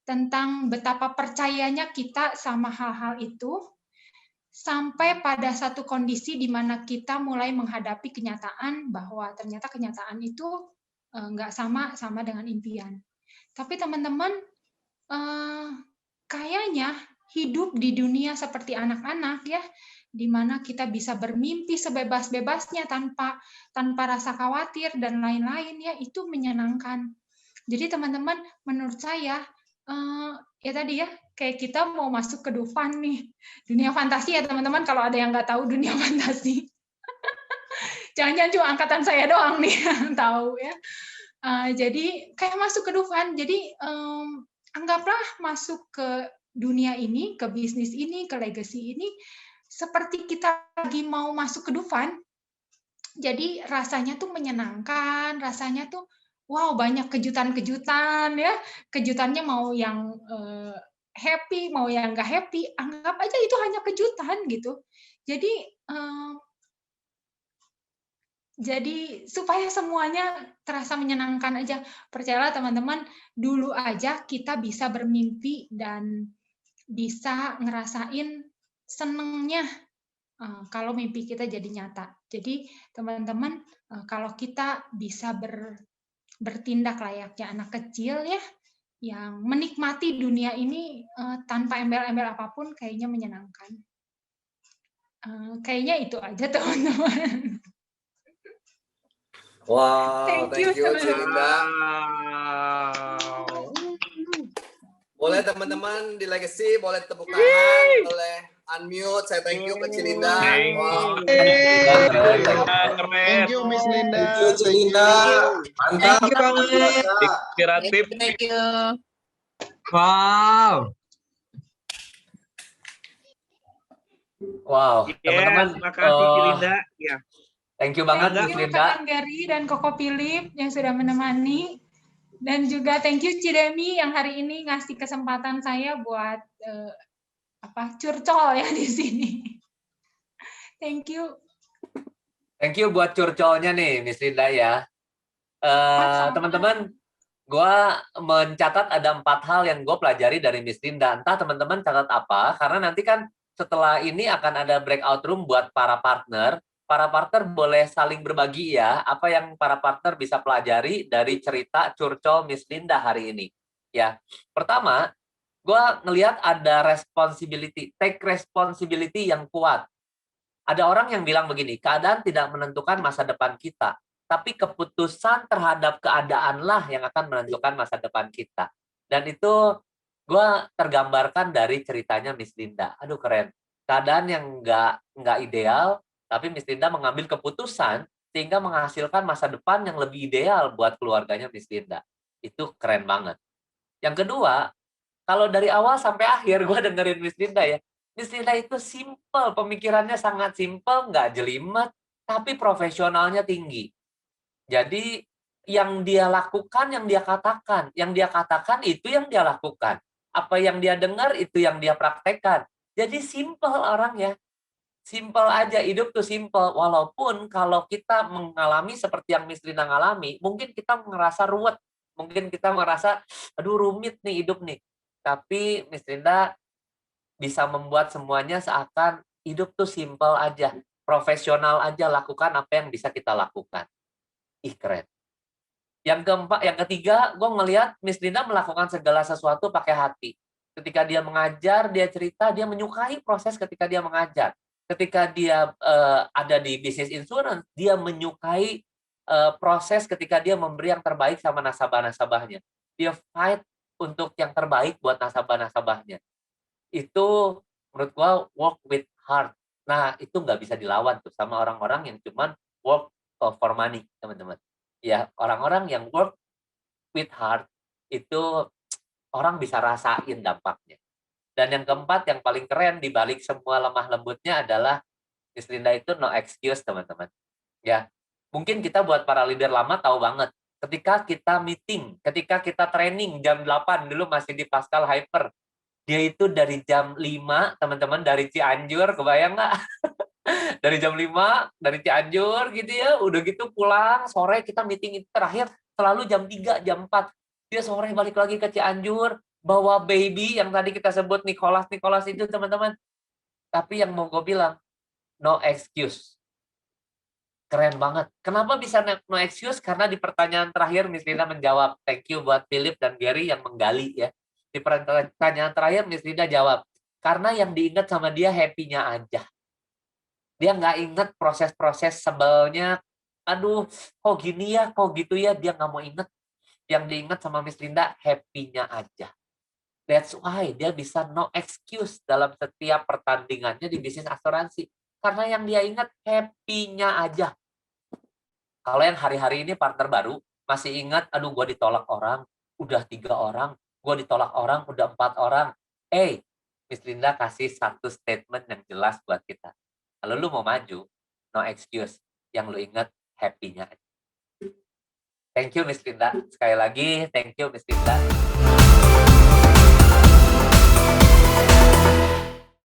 tentang betapa percayanya kita sama hal-hal itu, sampai pada satu kondisi di mana kita mulai menghadapi kenyataan bahwa ternyata kenyataan itu nggak sama dengan impian. Tapi teman-teman, kayaknya hidup di dunia seperti anak-anak ya, di mana kita bisa bermimpi sebebas-bebasnya tanpa rasa khawatir dan lain-lain ya, itu menyenangkan. Jadi teman-teman, menurut saya ya tadi ya, kayak kita mau masuk ke Dufan nih, dunia fantasi ya teman-teman, kalau ada yang nggak tahu dunia fantasi. Jangan-jangan cuma angkatan saya doang nih yang tahu ya. Jadi kayak masuk ke Dufan, jadi anggaplah masuk ke dunia ini, ke bisnis ini, ke legacy ini, seperti kita lagi mau masuk ke Dufan. Jadi rasanya tuh menyenangkan, rasanya tuh wow, banyak kejutan-kejutan ya. Kejutannya mau yang happy, mau yang nggak happy, anggap aja itu hanya kejutan gitu. Jadi supaya semuanya terasa menyenangkan aja. Percayalah teman-teman, dulu aja kita bisa bermimpi dan bisa ngerasain senengnya kalau mimpi kita jadi nyata. Jadi teman-teman, kalau kita bisa bertindak layaknya anak kecil ya, yang menikmati dunia ini tanpa embel-embel apapun, kayaknya menyenangkan. Kayaknya itu aja teman-teman. Wow, thank you Cilinda. Wow. Boleh teman-teman di Legacy, boleh tepuk tangan, boleh unmute. Saya thank you ke Cilinda. Wow. Keren. Thank you Miss Linda. Thank you Cilinda. Mantap. Thank you banget. Inspiratif. Thank you. Wow. Wow, teman-teman. Terima kasih Cilinda. Ya. Thank you banget, Miss Thank you Linda. Kak Gary dan Koko Philip yang sudah menemani. Dan juga thank you Cidemi yang hari ini ngasih kesempatan saya buat curcol ya di sini. Thank you. Thank you buat curcolnya nih, Miss Linda ya. Teman-teman, gue mencatat ada 4 hal yang gue pelajari dari Miss Linda. Entah teman-teman catat apa, karena nanti kan setelah ini akan ada breakout room buat para partner. Para partner boleh saling berbagi ya, apa yang para partner bisa pelajari dari cerita curcol Miss Linda hari ini. Ya, pertama, gue ngelihat ada responsibility, take responsibility yang kuat. Ada orang yang bilang begini, keadaan tidak menentukan masa depan kita, tapi keputusan terhadap keadaanlah yang akan menentukan masa depan kita. Dan itu gue tergambarkan dari ceritanya Miss Linda. Aduh keren. Keadaan yang nggak ideal, tapi Miss Linda mengambil keputusan sehingga menghasilkan masa depan yang lebih ideal buat keluarganya Miss Linda. Itu keren banget. Yang kedua, kalau dari awal sampai akhir gue dengerin Miss Linda ya, Miss Linda itu simple, pemikirannya sangat simple, nggak jelimet, tapi profesionalnya tinggi. Jadi yang dia lakukan, yang dia katakan. Yang dia katakan itu yang dia lakukan. Apa yang dia dengar itu yang dia praktekkan. Jadi simple orang ya. Simple aja, hidup tuh simple. Walaupun kalau kita mengalami seperti yang Miss Lina ngalami, mungkin kita ngerasa ruwet. Mungkin kita merasa, aduh rumit nih hidup nih. Tapi Miss Linda bisa membuat semuanya seakan hidup tuh simple aja. Profesional aja, lakukan apa yang bisa kita lakukan. Ih, keren. Yang ketiga, gue ngelihat Miss Linda melakukan segala sesuatu pakai hati. Ketika dia mengajar, dia cerita, dia menyukai proses ketika dia mengajar. Ketika dia ada di bisnis insurance, dia menyukai proses ketika dia memberi yang terbaik sama nasabah-nasabahnya. Dia fight untuk yang terbaik buat nasabah-nasabahnya. Itu menurut gue work with heart. Nah, itu nggak bisa dilawan tuh sama orang-orang yang cuman work for money, teman-teman. Ya, orang-orang yang work with heart itu orang bisa rasain dampaknya. Dan yang keempat, yang paling keren di balik semua lemah lembutnya adalah Miss Linda itu no excuse, teman-teman. Ya, mungkin kita buat para leader lama tahu banget. Ketika kita meeting, ketika kita training jam 8 dulu masih di Pascal Hyper, dia itu dari jam 5, teman-teman, dari Cianjur, kebayang nggak? Dari jam 5, dari Cianjur gitu ya, udah gitu pulang, sore kita meeting itu terakhir selalu jam 3, jam 4. Dia sore balik lagi ke Cianjur, bawa baby yang tadi kita sebut Nicholas itu, teman-teman. Tapi yang mau gue bilang, no excuse. Keren banget. Kenapa bisa no excuse? Karena di pertanyaan terakhir Miss Linda menjawab. Thank you buat Philip dan Gary yang menggali ya. Di pertanyaan terakhir Miss Linda jawab. Karena yang diingat sama dia happy-nya aja. Dia nggak inget proses-proses sebelnya. Aduh, kok gini ya, kok gitu ya. Dia nggak mau inget. Yang diingat sama Miss Linda happy-nya aja. That's why dia bisa no excuse dalam setiap pertandingannya di bisnis asuransi. Karena yang dia ingat happy-nya aja. Kalau yang hari-hari ini partner baru, masih ingat, aduh gue ditolak orang, udah 3 orang, gue ditolak orang, udah 4 orang. Miss Linda kasih satu statement yang jelas buat kita. Kalau lu mau maju, no excuse. Yang lu ingat happy-nya aja. Thank you Miss Linda. Sekali lagi, thank you Miss Linda.